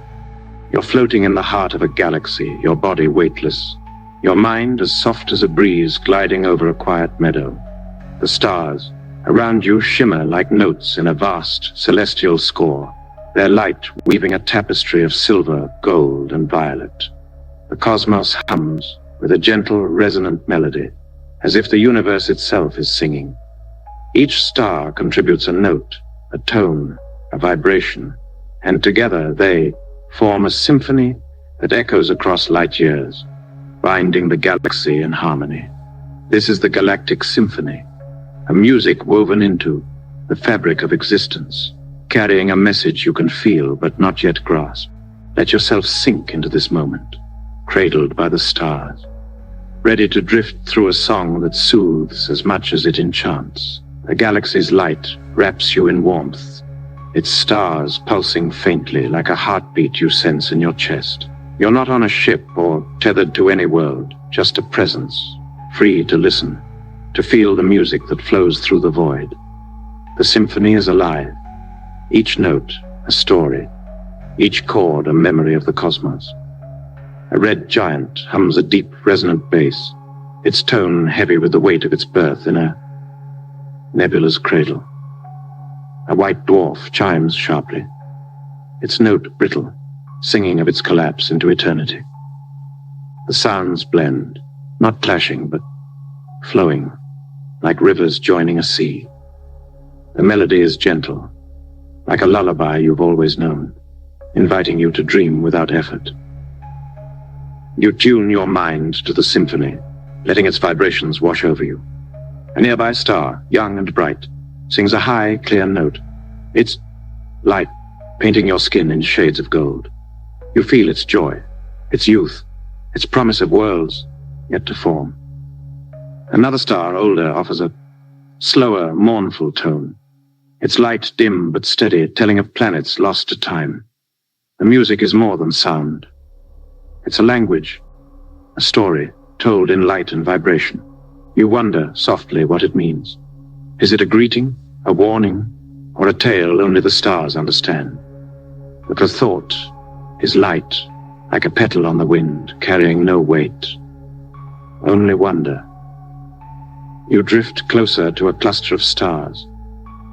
You're floating in the heart of a galaxy, your body weightless, your mind as soft as a breeze gliding over a quiet meadow. The stars around you shimmer like notes in a vast celestial score, their light weaving a tapestry of silver, gold, and violet. The cosmos hums with a gentle, resonant melody, as if the universe itself is singing. Each star contributes a note, a tone, a vibration, and together they form a symphony that echoes across light years, binding the galaxy in harmony. This is the galactic symphony, a music woven into the fabric of existence, carrying a message you can feel but not yet grasp. Let yourself sink into this moment, cradled by the stars, ready to drift through a song that soothes as much as it enchants. The galaxy's light wraps you in warmth, its stars pulsing faintly like a heartbeat you sense in your chest. You're not on a ship or tethered to any world, just a presence, free to listen, to feel the music that flows through the void. The symphony is alive, each note a story, each chord a memory of the cosmos. A red giant hums a deep, resonant bass, its tone heavy with the weight of its birth in a nebula's cradle. A white dwarf chimes sharply, its note brittle, singing of its collapse into eternity. The sounds blend, not clashing, but flowing, like rivers joining a sea. The melody is gentle, like a lullaby you've always known, inviting you to dream without effort. You tune your mind to the symphony, letting its vibrations wash over you. A nearby star, young and bright, sings a high, clear note, its light painting your skin in shades of gold. You feel its joy, its youth, its promise of worlds yet to form. Another star, older, offers a slower, mournful tone, its light dim but steady, telling of planets lost to time. The music is more than sound. It's a language, a story told in light and vibration. You wonder softly what it means. Is it a greeting, a warning, or a tale only the stars understand? But the thought is light, like a petal on the wind, carrying no weight, only wonder. You drift closer to a cluster of stars,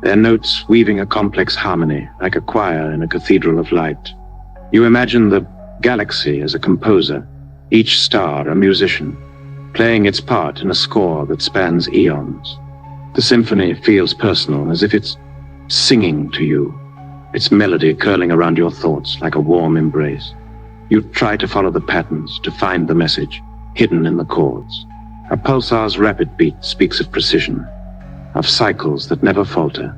their notes weaving a complex harmony, like a choir in a cathedral of light. You imagine the galaxy as a composer, each star a musician, playing its part in a score that spans eons. The symphony feels personal, as if it's singing to you, its melody curling around your thoughts like a warm embrace. You try to follow the patterns, to find the message hidden in the chords. A pulsar's rapid beat speaks of precision, of cycles that never falter.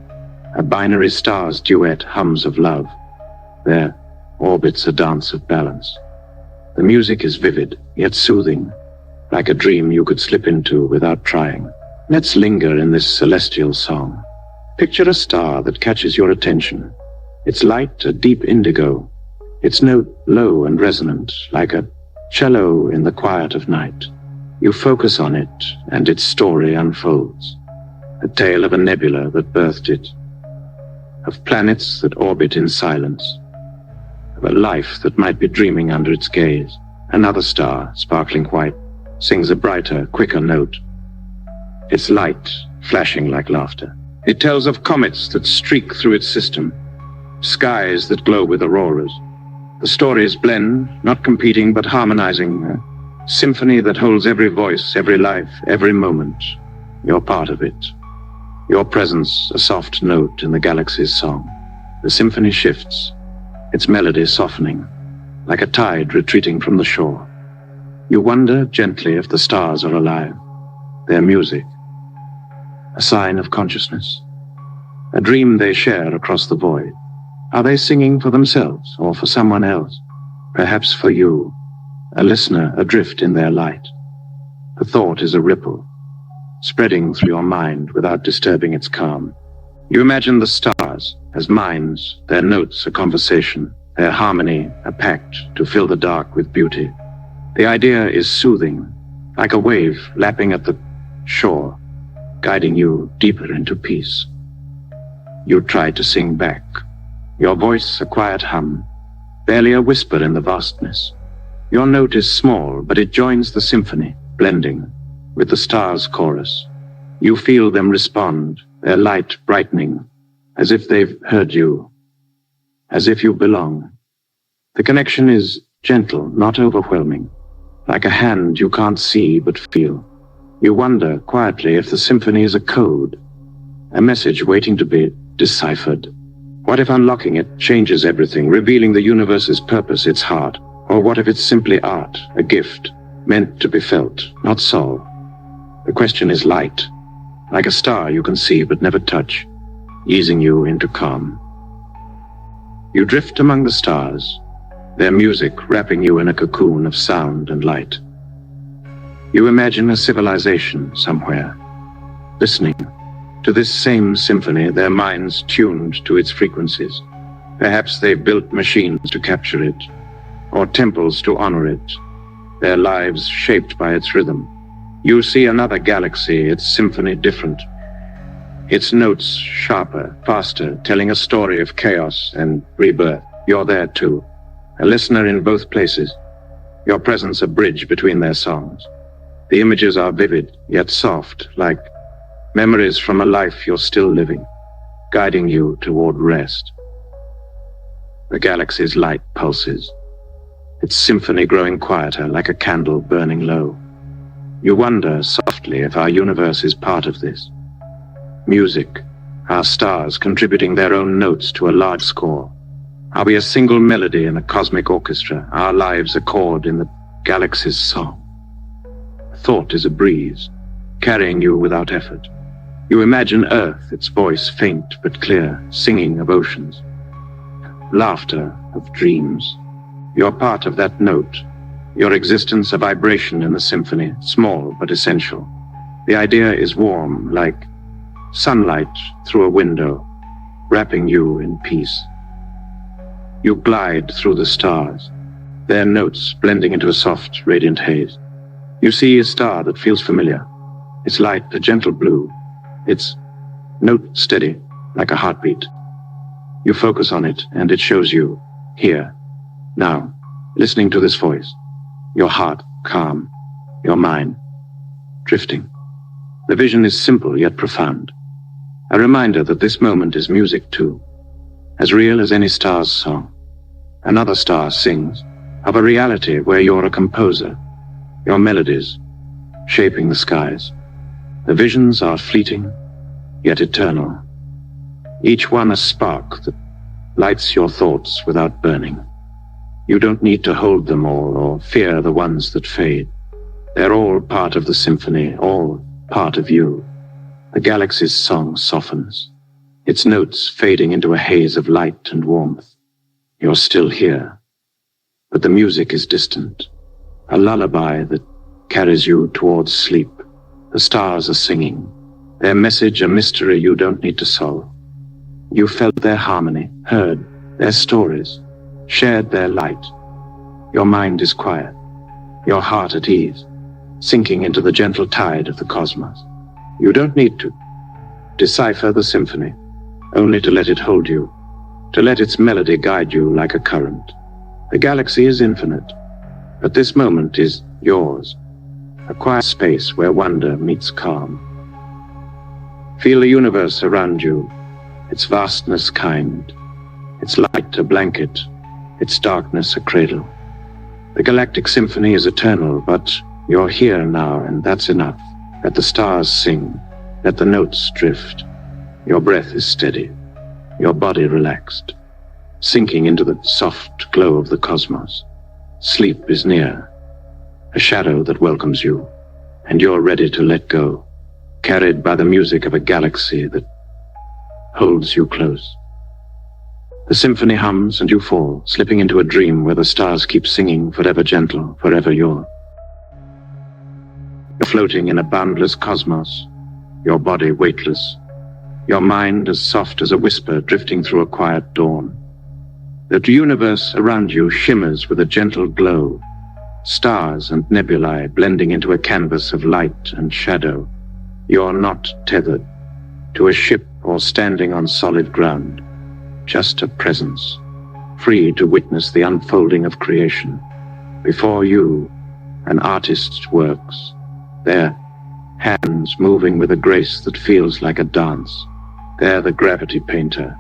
A binary star's duet hums of love, their orbits a dance of balance. The music is vivid, yet soothing, like a dream you could slip into without trying. Let's linger in this celestial song. Picture a star that catches your attention. Its light a deep indigo, its note low and resonant, like a cello in the quiet of night. You focus on it, and its story unfolds. A tale of a nebula that birthed it, of planets that orbit in silence, of a life that might be dreaming under its gaze. Another star, sparkling white, sings a brighter, quicker note, its light flashing like laughter. It tells of comets that streak through its system, skies that glow with auroras. The stories blend, not competing but harmonizing, a symphony that holds every voice, every life, every moment. You're part of it. Your presence, a soft note in the galaxy's song. The symphony shifts, its melody softening, like a tide retreating from the shore. You wonder gently if the stars are alive, their music, a sign of consciousness, a dream they share across the void. Are they singing for themselves or for someone else? Perhaps for you, a listener adrift in their light. The thought is a ripple, spreading through your mind without disturbing its calm. You imagine the stars as minds, their notes a conversation, their harmony a pact to fill the dark with beauty. The idea is soothing, like a wave lapping at the shore, guiding you deeper into peace. You try to sing back, your voice a quiet hum, barely a whisper in the vastness. Your note is small, but it joins the symphony, blending with the stars' chorus. You feel them respond, their light brightening, as if they've heard you, as if you belong. The connection is gentle, not overwhelming, like a hand you can't see but feel. You wonder quietly if the symphony is a code, a message waiting to be deciphered. What if unlocking it changes everything, revealing the universe's purpose, its heart? Or what if it's simply art, a gift, meant to be felt, not solved? The question is light, like a star you can see but never touch, easing you into calm. You drift among the stars, their music wrapping you in a cocoon of sound and light. You imagine a civilization somewhere, listening to this same symphony, their minds tuned to its frequencies. Perhaps they've built machines to capture it, or temples to honor it, their lives shaped by its rhythm. You see another galaxy, its symphony different, its notes sharper, faster, telling a story of chaos and rebirth. You're there too, a listener in both places, your presence a bridge between their songs. The images are vivid, yet soft, like memories from a life you're still living, guiding you toward rest. The galaxy's light pulses, its symphony growing quieter, like a candle burning low. You wonder softly if our universe is part of this. Music, our stars contributing their own notes to a large score. Are we a single melody in a cosmic orchestra, our lives a chord in the galaxy's song? Thought is a breeze, carrying you without effort. You imagine Earth, its voice faint but clear, singing of oceans. Laughter of dreams. You're part of that note, your existence a vibration in the symphony, small but essential. The idea is warm, like sunlight through a window, wrapping you in peace. You glide through the stars, their notes blending into a soft, radiant haze. You see a star that feels familiar, its light a gentle blue, its note steady, like a heartbeat. You focus on it, and it shows you, here, now, listening to this voice, your heart calm, your mind drifting. The vision is simple yet profound, a reminder that this moment is music too, as real as any star's song. Another star sings of a reality where you're a composer, your melodies shaping the skies. The visions are fleeting, yet eternal, each one a spark that lights your thoughts without burning. You don't need to hold them all or fear the ones that fade. They're all part of the symphony, all part of you. The galaxy's song softens, its notes fading into a haze of light and warmth. You're still here, but the music is distant, a lullaby that carries you towards sleep. The stars are singing, their message a mystery you don't need to solve. You felt their harmony, heard their stories, shared their light. Your mind is quiet, your heart at ease, sinking into the gentle tide of the cosmos. You don't need to decipher the symphony, only to let it hold you, to let its melody guide you like a current. The galaxy is infinite, but this moment is yours, a quiet space where wonder meets calm. Feel the universe around you, its vastness kind, its light a blanket, its darkness a cradle. The galactic symphony is eternal, but you're here now, and that's enough. Let the stars sing, let the notes drift. Your breath is steady, your body relaxed, sinking into the soft glow of the cosmos. Sleep is near, a shadow that welcomes you, and you're ready to let go, carried by the music of a galaxy that holds you close. The symphony hums and you fall, slipping into a dream where the stars keep singing, forever gentle, forever you're floating in a boundless cosmos, your body weightless, your mind as soft as a whisper drifting through a quiet dawn. The universe around you shimmers with a gentle glow, stars and nebulae blending into a canvas of light and shadow. You're not tethered to a ship or standing on solid ground, just a presence, free to witness the unfolding of creation. Before you, an artist works, their hands moving with a grace that feels like a dance. They're the gravity painter,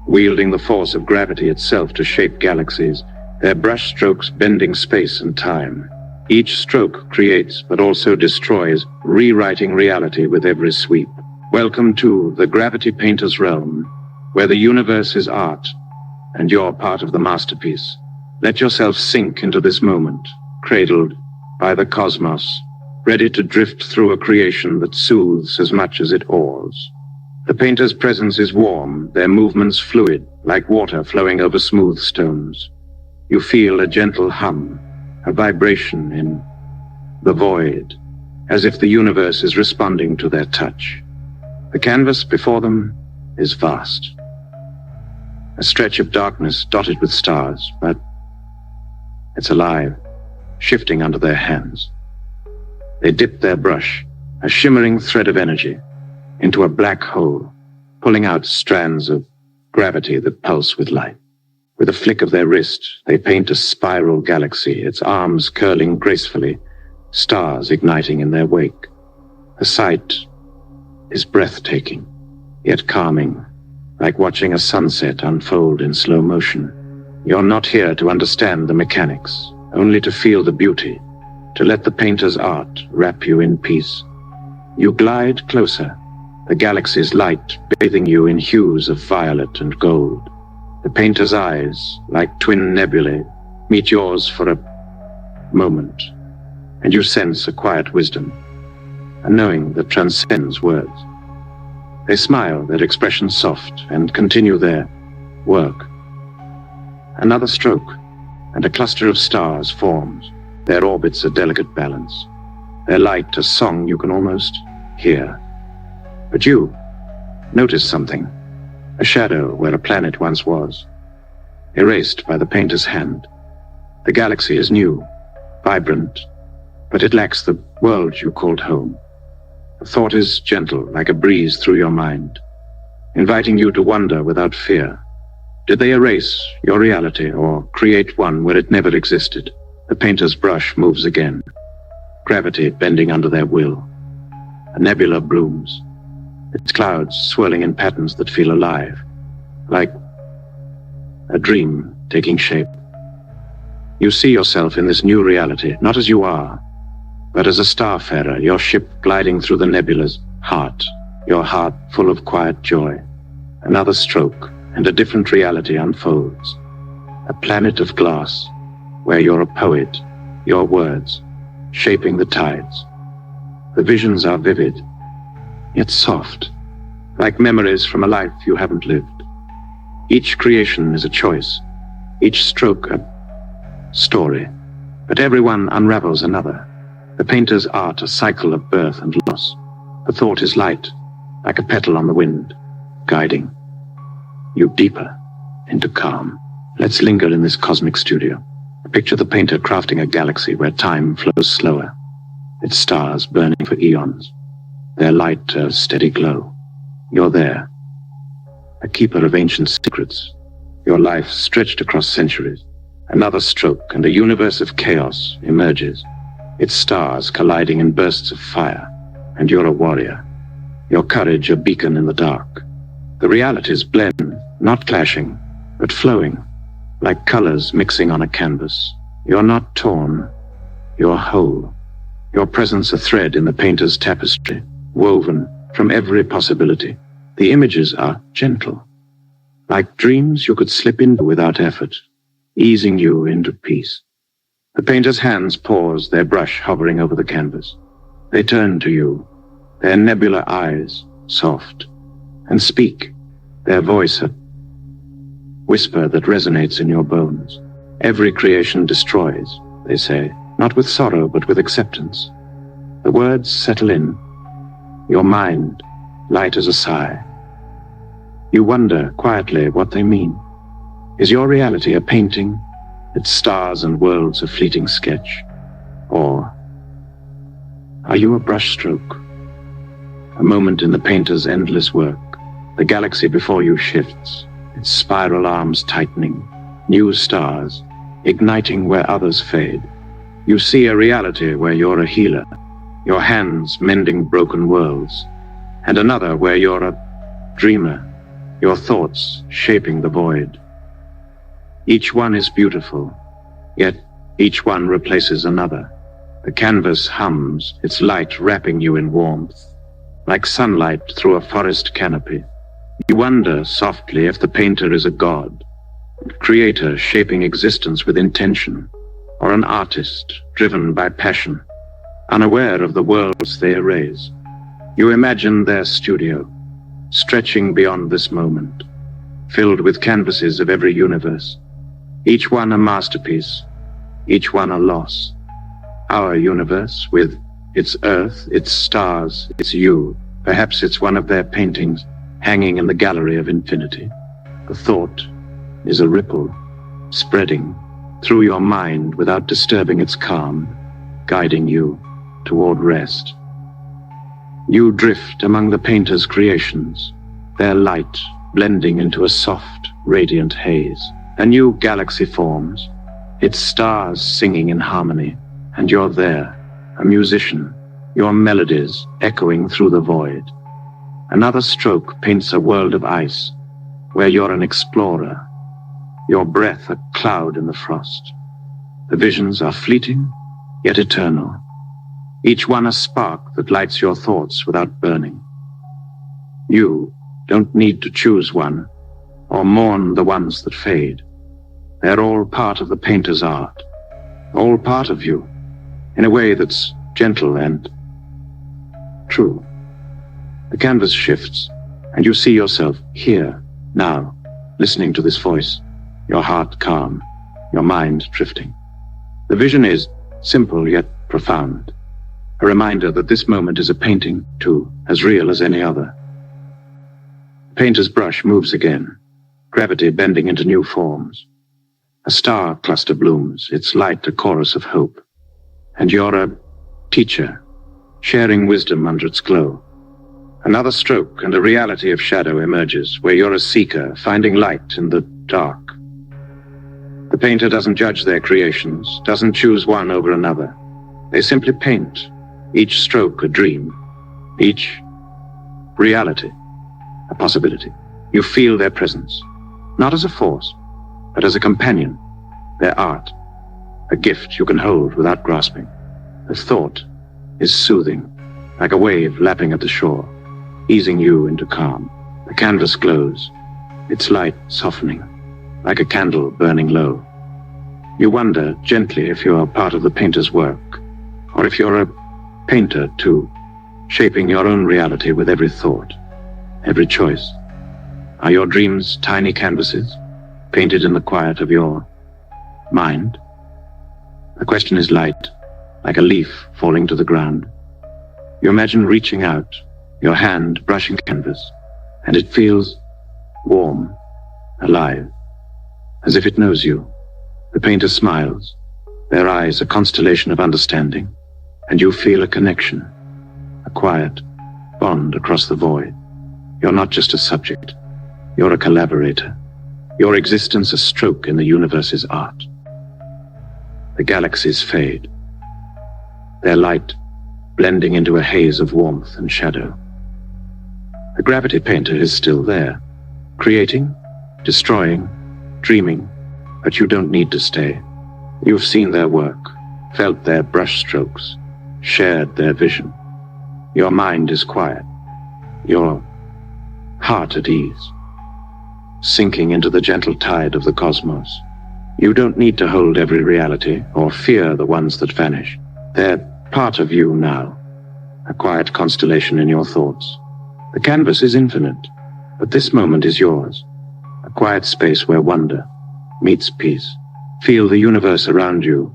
wielding the force of gravity itself to shape galaxies, their brush strokes bending space and time. Each stroke creates but also destroys, rewriting reality with every sweep. Welcome to the gravity painter's realm, where the universe is art, and you're part of the masterpiece. Let yourself sink into this moment, cradled by the cosmos, ready to drift through a creation that soothes as much as it awes. The painter's presence is warm, their movements fluid, like water flowing over smooth stones. You feel a gentle hum, a vibration in the void, as if the universe is responding to their touch. The canvas before them is vast, a stretch of darkness dotted with stars, but it's alive, shifting under their hands. They dip their brush, a shimmering thread of energy, into a black hole, pulling out strands of gravity that pulse with light. With a flick of their wrist, they paint a spiral galaxy, its arms curling gracefully, stars igniting in their wake. The sight is breathtaking, yet calming, like watching a sunset unfold in slow motion. You're not here to understand the mechanics, only to feel the beauty, to let the painter's art wrap you in peace. You glide closer, the galaxy's light bathing you in hues of violet and gold. The painter's eyes, like twin nebulae, meet yours for a moment, and you sense a quiet wisdom, a knowing that transcends words. They smile, their expression soft, and continue their work. Another stroke, and a cluster of stars forms, their orbits a delicate balance, their light a song you can almost hear. But you notice something, a shadow where a planet once was, erased by the painter's hand. The galaxy is new, vibrant, but it lacks the world you called home. The thought is gentle, like a breeze through your mind, inviting you to wonder without fear. Did they erase your reality or create one where it never existed? The painter's brush moves again, gravity bending under their will. A nebula blooms, its clouds swirling in patterns that feel alive, like a dream taking shape. You see yourself in this new reality, not as you are, but as a starfarer, your ship gliding through the nebula's heart, your heart full of quiet joy. Another stroke, and a different reality unfolds. A planet of glass, where you're a poet, your words, shaping the tides. The visions are vivid, yet soft, like memories from a life you haven't lived. Each creation is a choice, each stroke a story, but everyone unravels another. The painter's art a cycle of birth and loss. The thought is light, like a petal on the wind, guiding you deeper into calm. Let's linger in this cosmic studio. Picture the painter crafting a galaxy where time flows slower, its stars burning for eons, their light a steady glow. You're there, a keeper of ancient secrets, your life stretched across centuries. Another stroke, and a universe of chaos emerges, its stars colliding in bursts of fire, and you're a warrior, your courage a beacon in the dark. The realities blend, not clashing, but flowing, like colors mixing on a canvas. You're not torn, you're whole. Your presence a thread in the painter's tapestry, woven from every possibility. The images are gentle, like dreams you could slip into without effort, easing you into peace. The painter's hands pause, their brush hovering over the canvas. They turn to you, their nebular eyes soft, and speak, their voice a whisper that resonates in your bones. Every creation destroys, they say, not with sorrow, but with acceptance. The words settle in, your mind light as a sigh. You wonder quietly what they mean. Is your reality a painting, its stars and worlds a fleeting sketch? Or are you a brushstroke, a moment in the painter's endless work? The galaxy before you shifts, its spiral arms tightening, new stars igniting where others fade. You see a reality where you're a healer, your hands mending broken worlds, and another where you're a dreamer, your thoughts shaping the void. Each one is beautiful, yet each one replaces another. The canvas hums, its light wrapping you in warmth, like sunlight through a forest canopy. You wonder softly if the painter is a god, creator shaping existence with intention, or an artist driven by passion, unaware of the worlds they erase. You imagine their studio, stretching beyond this moment, filled with canvases of every universe, each one a masterpiece, each one a loss. Our universe, with its earth, its stars, its you, perhaps it's one of their paintings hanging in the gallery of infinity. The thought is a ripple, spreading through your mind without disturbing its calm, guiding you toward rest. You drift among the painter's creations, their light blending into a soft, radiant haze. A new galaxy forms, its stars singing in harmony, and you're there, a musician, your melodies echoing through the void. Another stroke paints a world of ice, where you're an explorer, your breath a cloud in the frost. The visions are fleeting, yet eternal, each one a spark that lights your thoughts without burning. You don't need to choose one, or mourn the ones that fade. They're all part of the painter's art, all part of you, in a way that's gentle and true. The canvas shifts, and you see yourself here, now, listening to this voice, your heart calm, your mind drifting. The vision is simple yet profound, a reminder that this moment is a painting, too, as real as any other. The painter's brush moves again, gravity bending into new forms. A star cluster blooms, its light a chorus of hope. And you're a teacher, sharing wisdom under its glow. Another stroke and a reality of shadow emerges, where you're a seeker, finding light in the dark. The painter doesn't judge their creations, doesn't choose one over another. They simply paint, each stroke a dream, each reality a possibility. You feel their presence, not as a force, but as a companion, their art, a gift you can hold without grasping. The thought is soothing, like a wave lapping at the shore, easing you into calm. The canvas glows, its light softening, like a candle burning low. You wonder gently if you are part of the painter's work, or if you're a painter too, shaping your own reality with every thought, every choice. Are your dreams tiny canvases, painted in the quiet of your mind? The question is light, like a leaf falling to the ground. You imagine reaching out, your hand brushing canvas, and it feels warm, alive, as if it knows you. The painter smiles, their eyes a constellation of understanding, and you feel a connection, a quiet bond across the void. You're not just a subject, you're a collaborator, your existence a stroke in the universe's art. The galaxies fade, their light blending into a haze of warmth and shadow. The gravity painter is still there, creating, destroying, dreaming, but you don't need to stay. You've seen their work, felt their brushstrokes, shared their vision. Your mind is quiet, your heart at ease, sinking into the gentle tide of the cosmos. You don't need to hold every reality or fear the ones that vanish. They're part of you now, a quiet constellation in your thoughts. The canvas is infinite, but this moment is yours, a quiet space where wonder meets peace. Feel the universe around you,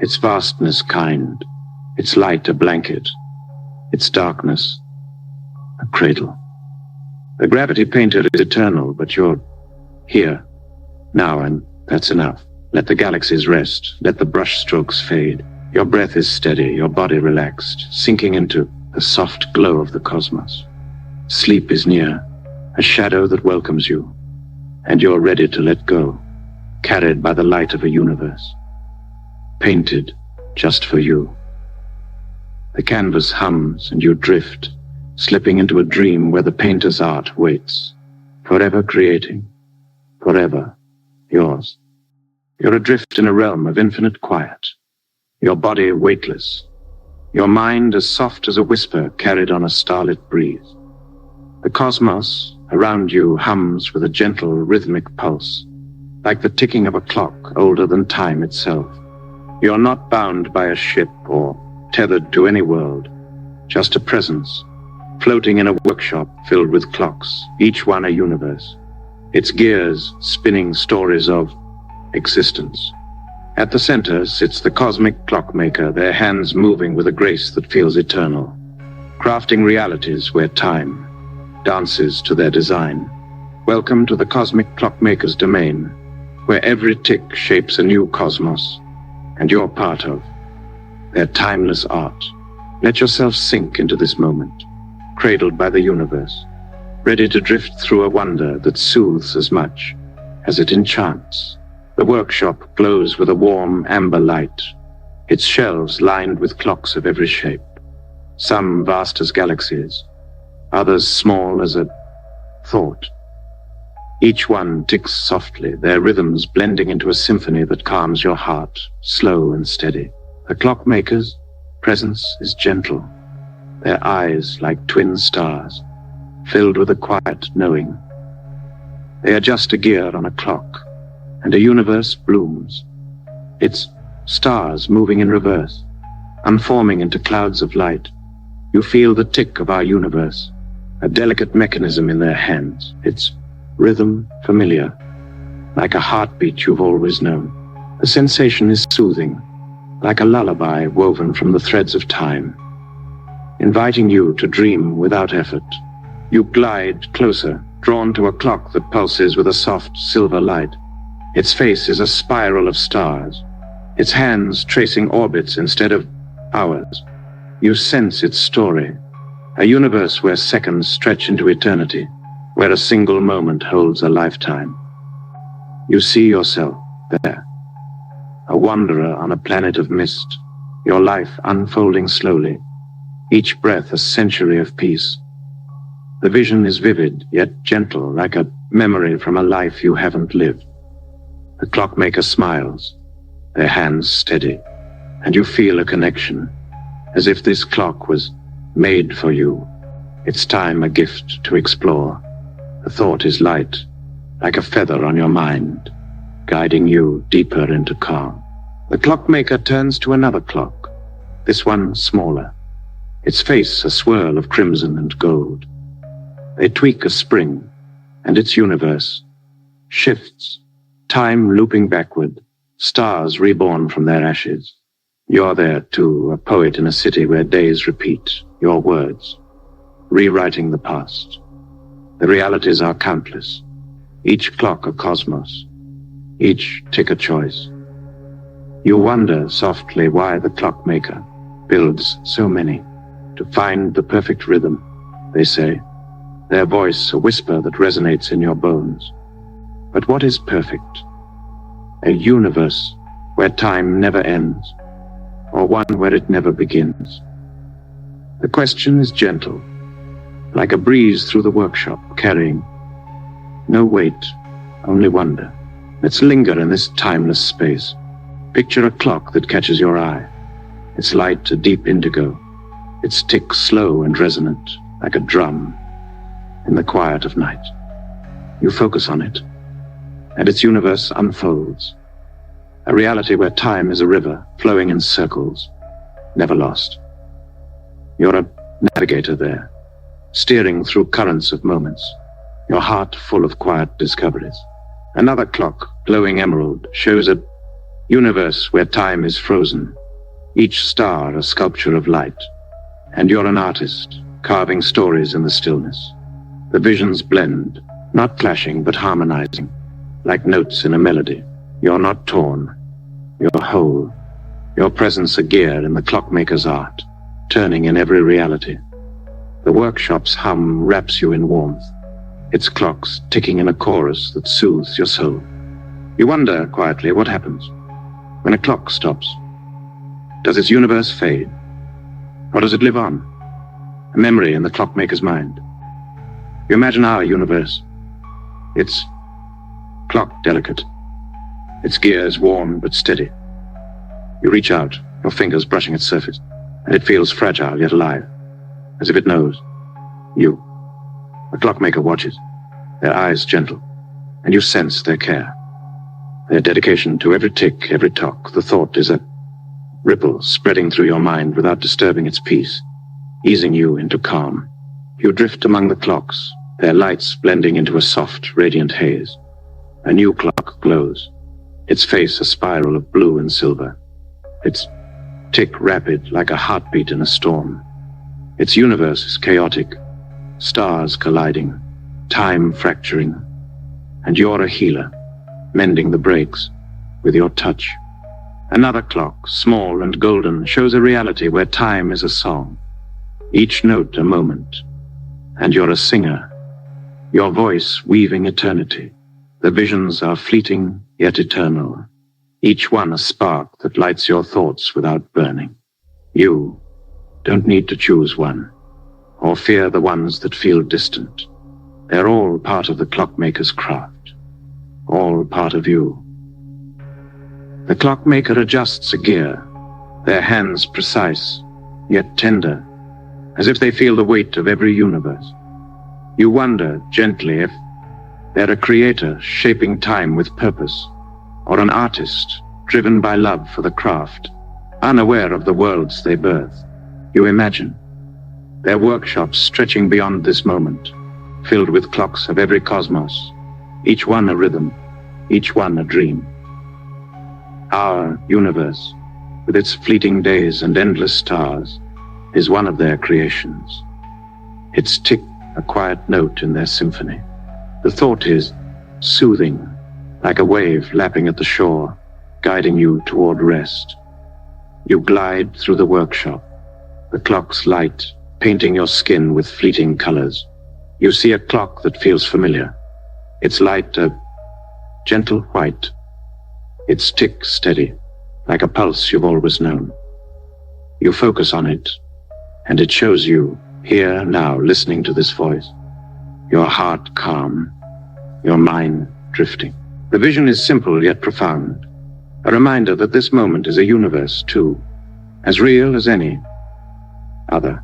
its vastness kind, its light a blanket, its darkness a cradle. The gravity painter is eternal, but you're here, now, and that's enough. Let the galaxies rest, let the brushstrokes fade. Your breath is steady, your body relaxed, sinking into the soft glow of the cosmos. Sleep is near, a shadow that welcomes you, and you're ready to let go, carried by the light of a universe, painted just for you. The canvas hums and you drift, slipping into a dream where the painter's art waits, forever creating, forever yours. You're adrift in a realm of infinite quiet, your body weightless, your mind as soft as a whisper carried on a starlit breeze. The cosmos around you hums with a gentle rhythmic pulse, like the ticking of a clock older than time itself. You're not bound by a ship or tethered to any world, just a presence, floating in a workshop filled with clocks, each one a universe, its gears spinning stories of existence. At the center sits the cosmic clockmaker, their hands moving with a grace that feels eternal, crafting realities where time dances to their design. Welcome to the cosmic clockmaker's domain, where every tick shapes a new cosmos, and you're part of their timeless art. Let yourself sink into this moment, cradled by the universe, ready to drift through a wonder that soothes as much as it enchants. The workshop glows with a warm amber light, its shelves lined with clocks of every shape, some vast as galaxies, others small as a thought. Each one ticks softly, their rhythms blending into a symphony that calms your heart, slow and steady. The clockmaker's presence is gentle, their eyes like twin stars, filled with a quiet knowing. They adjust a gear on a clock, and a universe blooms, its stars moving in reverse, unforming into clouds of light. You feel the tick of our universe, a delicate mechanism in their hands, its rhythm familiar, like a heartbeat you've always known. The sensation is soothing, like a lullaby woven from the threads of time, inviting you to dream without effort. You glide closer, drawn to a clock that pulses with a soft silver light. Its face is a spiral of stars, its hands tracing orbits instead of hours. You sense its story, a universe where seconds stretch into eternity, where a single moment holds a lifetime. You see yourself there, a wanderer on a planet of mist, your life unfolding slowly, each breath a century of peace. The vision is vivid, yet gentle, like a memory from a life you haven't lived. The clockmaker smiles, their hands steady, and you feel a connection, as if this clock was made for you, its time a gift to explore. The thought is light, like a feather on your mind, guiding you deeper into calm. The clockmaker turns to another clock, this one smaller, its face a swirl of crimson and gold. They tweak a spring, and its universe shifts, time looping backward, stars reborn from their ashes. You're there too, a poet in a city where days repeat, your words, rewriting the past. The realities are countless, each clock a cosmos, each tick a choice. You wonder softly why the clockmaker builds so many, to find the perfect rhythm, they say, their voice a whisper that resonates in your bones. But what is perfect? A universe where time never ends, or one where it never begins? The question is gentle, like a breeze through the workshop, carrying no weight, only wonder. Let's linger in this timeless space. Picture a clock that catches your eye. Its light a deep indigo. Its tick slow and resonant, like a drum in the quiet of night. You focus on it, and its universe unfolds. A reality where time is a river, flowing in circles, never lost. You're a navigator there, steering through currents of moments, your heart full of quiet discoveries. Another clock, glowing emerald, shows a universe where time is frozen, each star a sculpture of light. And you're an artist, carving stories in the stillness. The visions blend, not clashing but harmonizing, like notes in a melody. You're not torn, you're whole. Your presence a gear in the clockmaker's art, turning in every reality. The workshop's hum wraps you in warmth, its clocks ticking in a chorus that soothes your soul. You wonder quietly what happens when a clock stops. Does its universe fade? Or does it live on? A memory in the clockmaker's mind. You imagine our universe. Its clock delicate, its gears warm but steady. You reach out, your fingers brushing its surface, and it feels fragile yet alive, as if it knows. You, the clockmaker, watches, their eyes gentle, and you sense their care, their dedication to every tick, every tock. The thought is a ripple spreading through your mind without disturbing its peace, easing you into calm. You drift among the clocks, their lights blending into a soft, radiant haze. A new clock glows, its face a spiral of blue and silver, its tick rapid like a heartbeat in a storm. Its universe is chaotic, stars colliding, time fracturing, and you're a healer, mending the breaks with your touch. Another clock, small and golden, shows a reality where time is a song, each note a moment, and you're a singer, your voice weaving eternity. The visions are fleeting yet eternal, each one a spark that lights your thoughts without burning. You don't need to choose one, or fear the ones that feel distant. They're all part of the clockmaker's craft, all part of you. The clockmaker adjusts a gear, their hands precise, yet tender, as if they feel the weight of every universe. You wonder gently if they're a creator shaping time with purpose, or an artist driven by love for the craft, unaware of the worlds they birth. You imagine their workshops stretching beyond this moment, filled with clocks of every cosmos, each one a rhythm, each one a dream. Our universe, with its fleeting days and endless stars, is one of their creations. Its tick a quiet note in their symphony. The thought is soothing, like a wave lapping at the shore, guiding you toward rest. You glide through the workshop, the clock's light painting your skin with fleeting colors. You see a clock that feels familiar, its light a gentle white, its tick steady, like a pulse you've always known. You focus on it, and it shows you, here now, listening to this voice, your heart calm, your mind drifting. The vision is simple yet profound, a reminder that this moment is a universe too, as real as any other.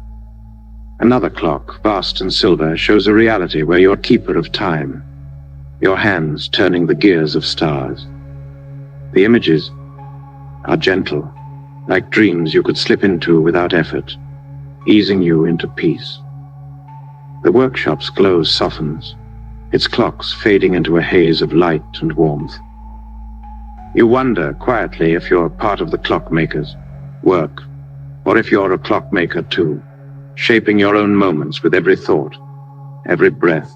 Another clock, vast and silver, shows a reality where you're keeper of time, your hands turning the gears of stars. The images are gentle, like dreams you could slip into without effort, easing you into peace. The workshop's glow softens, its clocks fading into a haze of light and warmth. You wonder quietly if you're part of the clockmaker's work, or if you're a clockmaker too, shaping your own moments with every thought, every breath.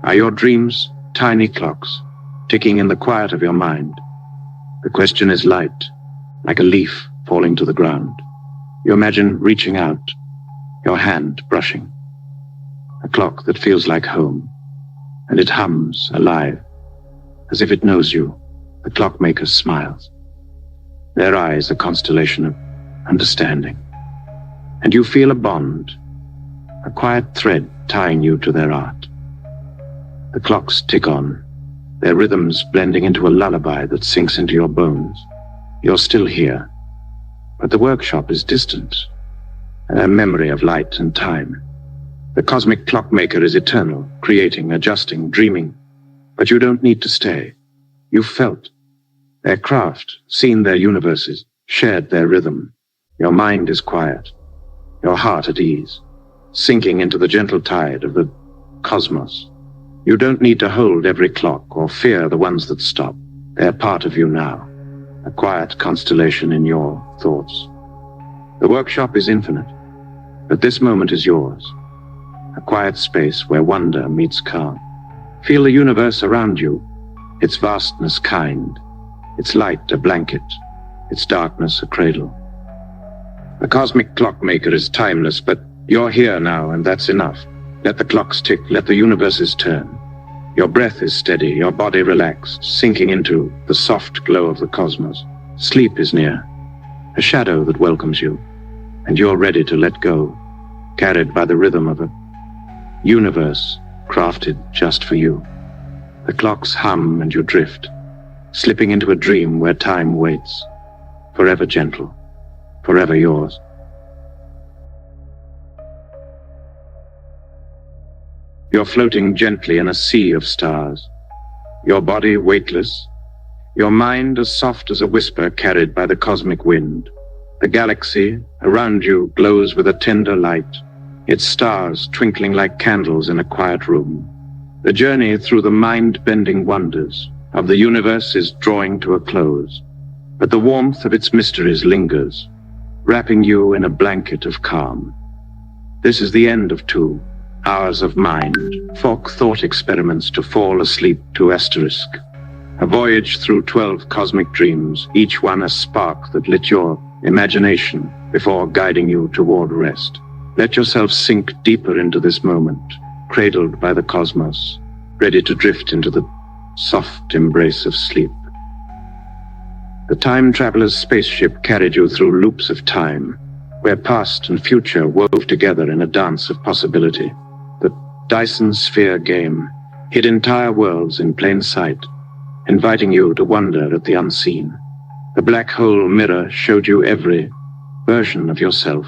Are your dreams tiny clocks, ticking in the quiet of your mind? The question is light, like a leaf falling to the ground. You imagine reaching out, your hand brushing. A clock that feels like home, and it hums, alive, as if it knows you. The clockmaker smiles, their eyes a constellation of understanding. And you feel a bond, a quiet thread tying you to their art. The clocks tick on, their rhythms blending into a lullaby that sinks into your bones. You're still here, but the workshop is distant, a memory of light and time. The cosmic clockmaker is eternal, creating, adjusting, dreaming, but you don't need to stay. You've felt their craft, seen their universes, shared their rhythm. Your mind is quiet, your heart at ease, sinking into the gentle tide of the cosmos. You don't need to hold every clock or fear the ones that stop. They're part of you now, a quiet constellation in your thoughts. The workshop is infinite, but this moment is yours, a quiet space where wonder meets calm. Feel the universe around you, its vastness kind, its light a blanket, its darkness a cradle. The cosmic clockmaker is timeless, but you're here now, and that's enough. Let the clocks tick, let the universes turn. Your breath is steady, your body relaxed, sinking into the soft glow of the cosmos. Sleep is near, a shadow that welcomes you, and you're ready to let go, carried by the rhythm of a universe crafted just for you. The clocks hum and you drift, slipping into a dream where time waits, forever gentle, forever yours. You're floating gently in a sea of stars, your body weightless, your mind as soft as a whisper carried by the cosmic wind. The galaxy around you glows with a tender light, its stars twinkling like candles in a quiet room. The journey through the mind-bending wonders of the universe is drawing to a close, but the warmth of its mysteries lingers, wrapping you in a blanket of calm. This is the end of 2 hours of mind, folk thought experiments to fall asleep to asterisk. A voyage through 12 cosmic dreams, each one a spark that lit your imagination before guiding you toward rest. Let yourself sink deeper into this moment, cradled by the cosmos, ready to drift into the soft embrace of sleep. The time traveler's spaceship carried you through loops of time, where past and future wove together in a dance of possibility. The Dyson Sphere game hid entire worlds in plain sight, inviting you to wonder at the unseen. The black hole mirror showed you every version of yourself,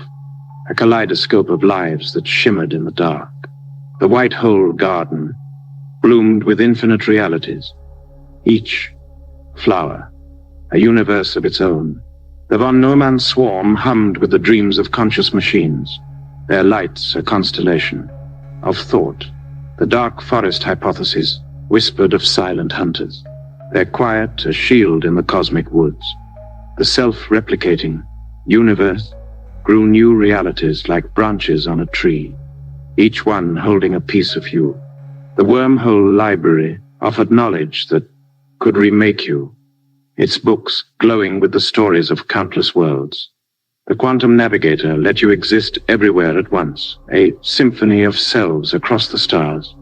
a kaleidoscope of lives that shimmered in the dark. The white hole garden bloomed with infinite realities, each flower a universe of its own. The von Neumann swarm hummed with the dreams of conscious machines, their lights a constellation of thought. The dark forest hypothesis whispered of silent hunters, their quiet a shield in the cosmic woods. The self-replicating universe grew new realities like branches on a tree, each one holding a piece of you. The wormhole library offered knowledge that could remake you, its books glowing with the stories of countless worlds. The quantum navigator let you exist everywhere at once, a symphony of selves across the stars.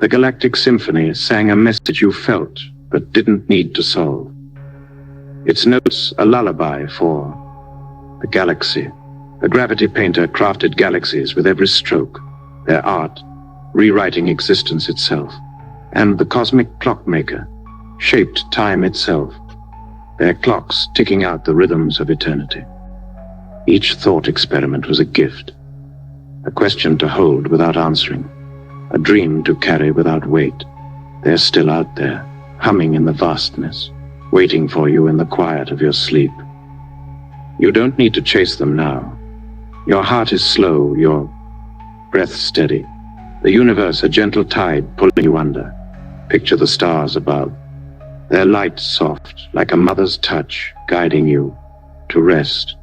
The galactic symphony sang a message you felt but didn't need to solve. Its notes a lullaby for the galaxy. The gravity painter crafted galaxies with every stroke, their art rewriting existence itself. And the cosmic clockmaker shaped time itself, their clocks ticking out the rhythms of eternity. Each thought experiment was a gift, a question to hold without answering, a dream to carry without weight. They're still out there, humming in the vastness, waiting for you in the quiet of your sleep. You don't need to chase them now. Your heart is slow, your breath steady, the universe a gentle tide pulling you under. Picture the stars above, their light soft like a mother's touch guiding you to rest.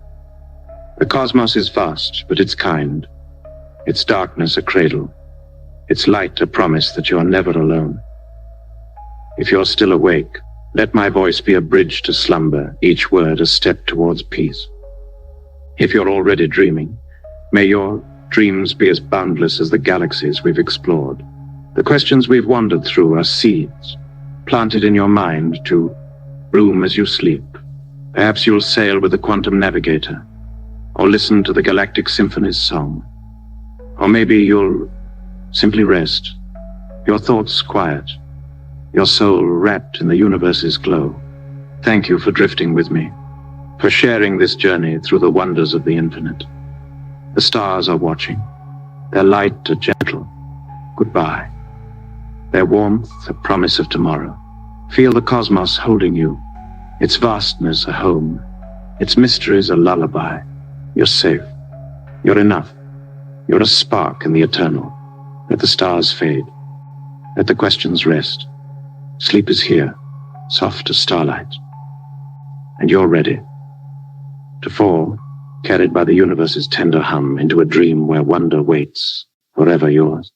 The cosmos is vast, but it's kind, its darkness a cradle, its light a promise that you're never alone. If you're still awake, let my voice be a bridge to slumber, each word a step towards peace. If you're already dreaming, may your dreams be as boundless as the galaxies we've explored. The questions we've wandered through are seeds, planted in your mind to bloom as you sleep. Perhaps you'll sail with the quantum navigator, or listen to the galactic symphony's song, Or maybe you'll simply rest, your thoughts quiet, your soul wrapped in the universe's glow. Thank you for drifting with me, for sharing this journey through the wonders of the infinite. The stars are watching, their light a gentle goodbye, their warmth a promise of tomorrow. Feel the cosmos holding you, its vastness a home, its mysteries a lullaby. You're safe, you're enough, you're a spark in the eternal. Let the stars fade, let the questions rest. Sleep is here, soft as starlight, and you're ready to fall, carried by the universe's tender hum into a dream where wonder waits, forever yours.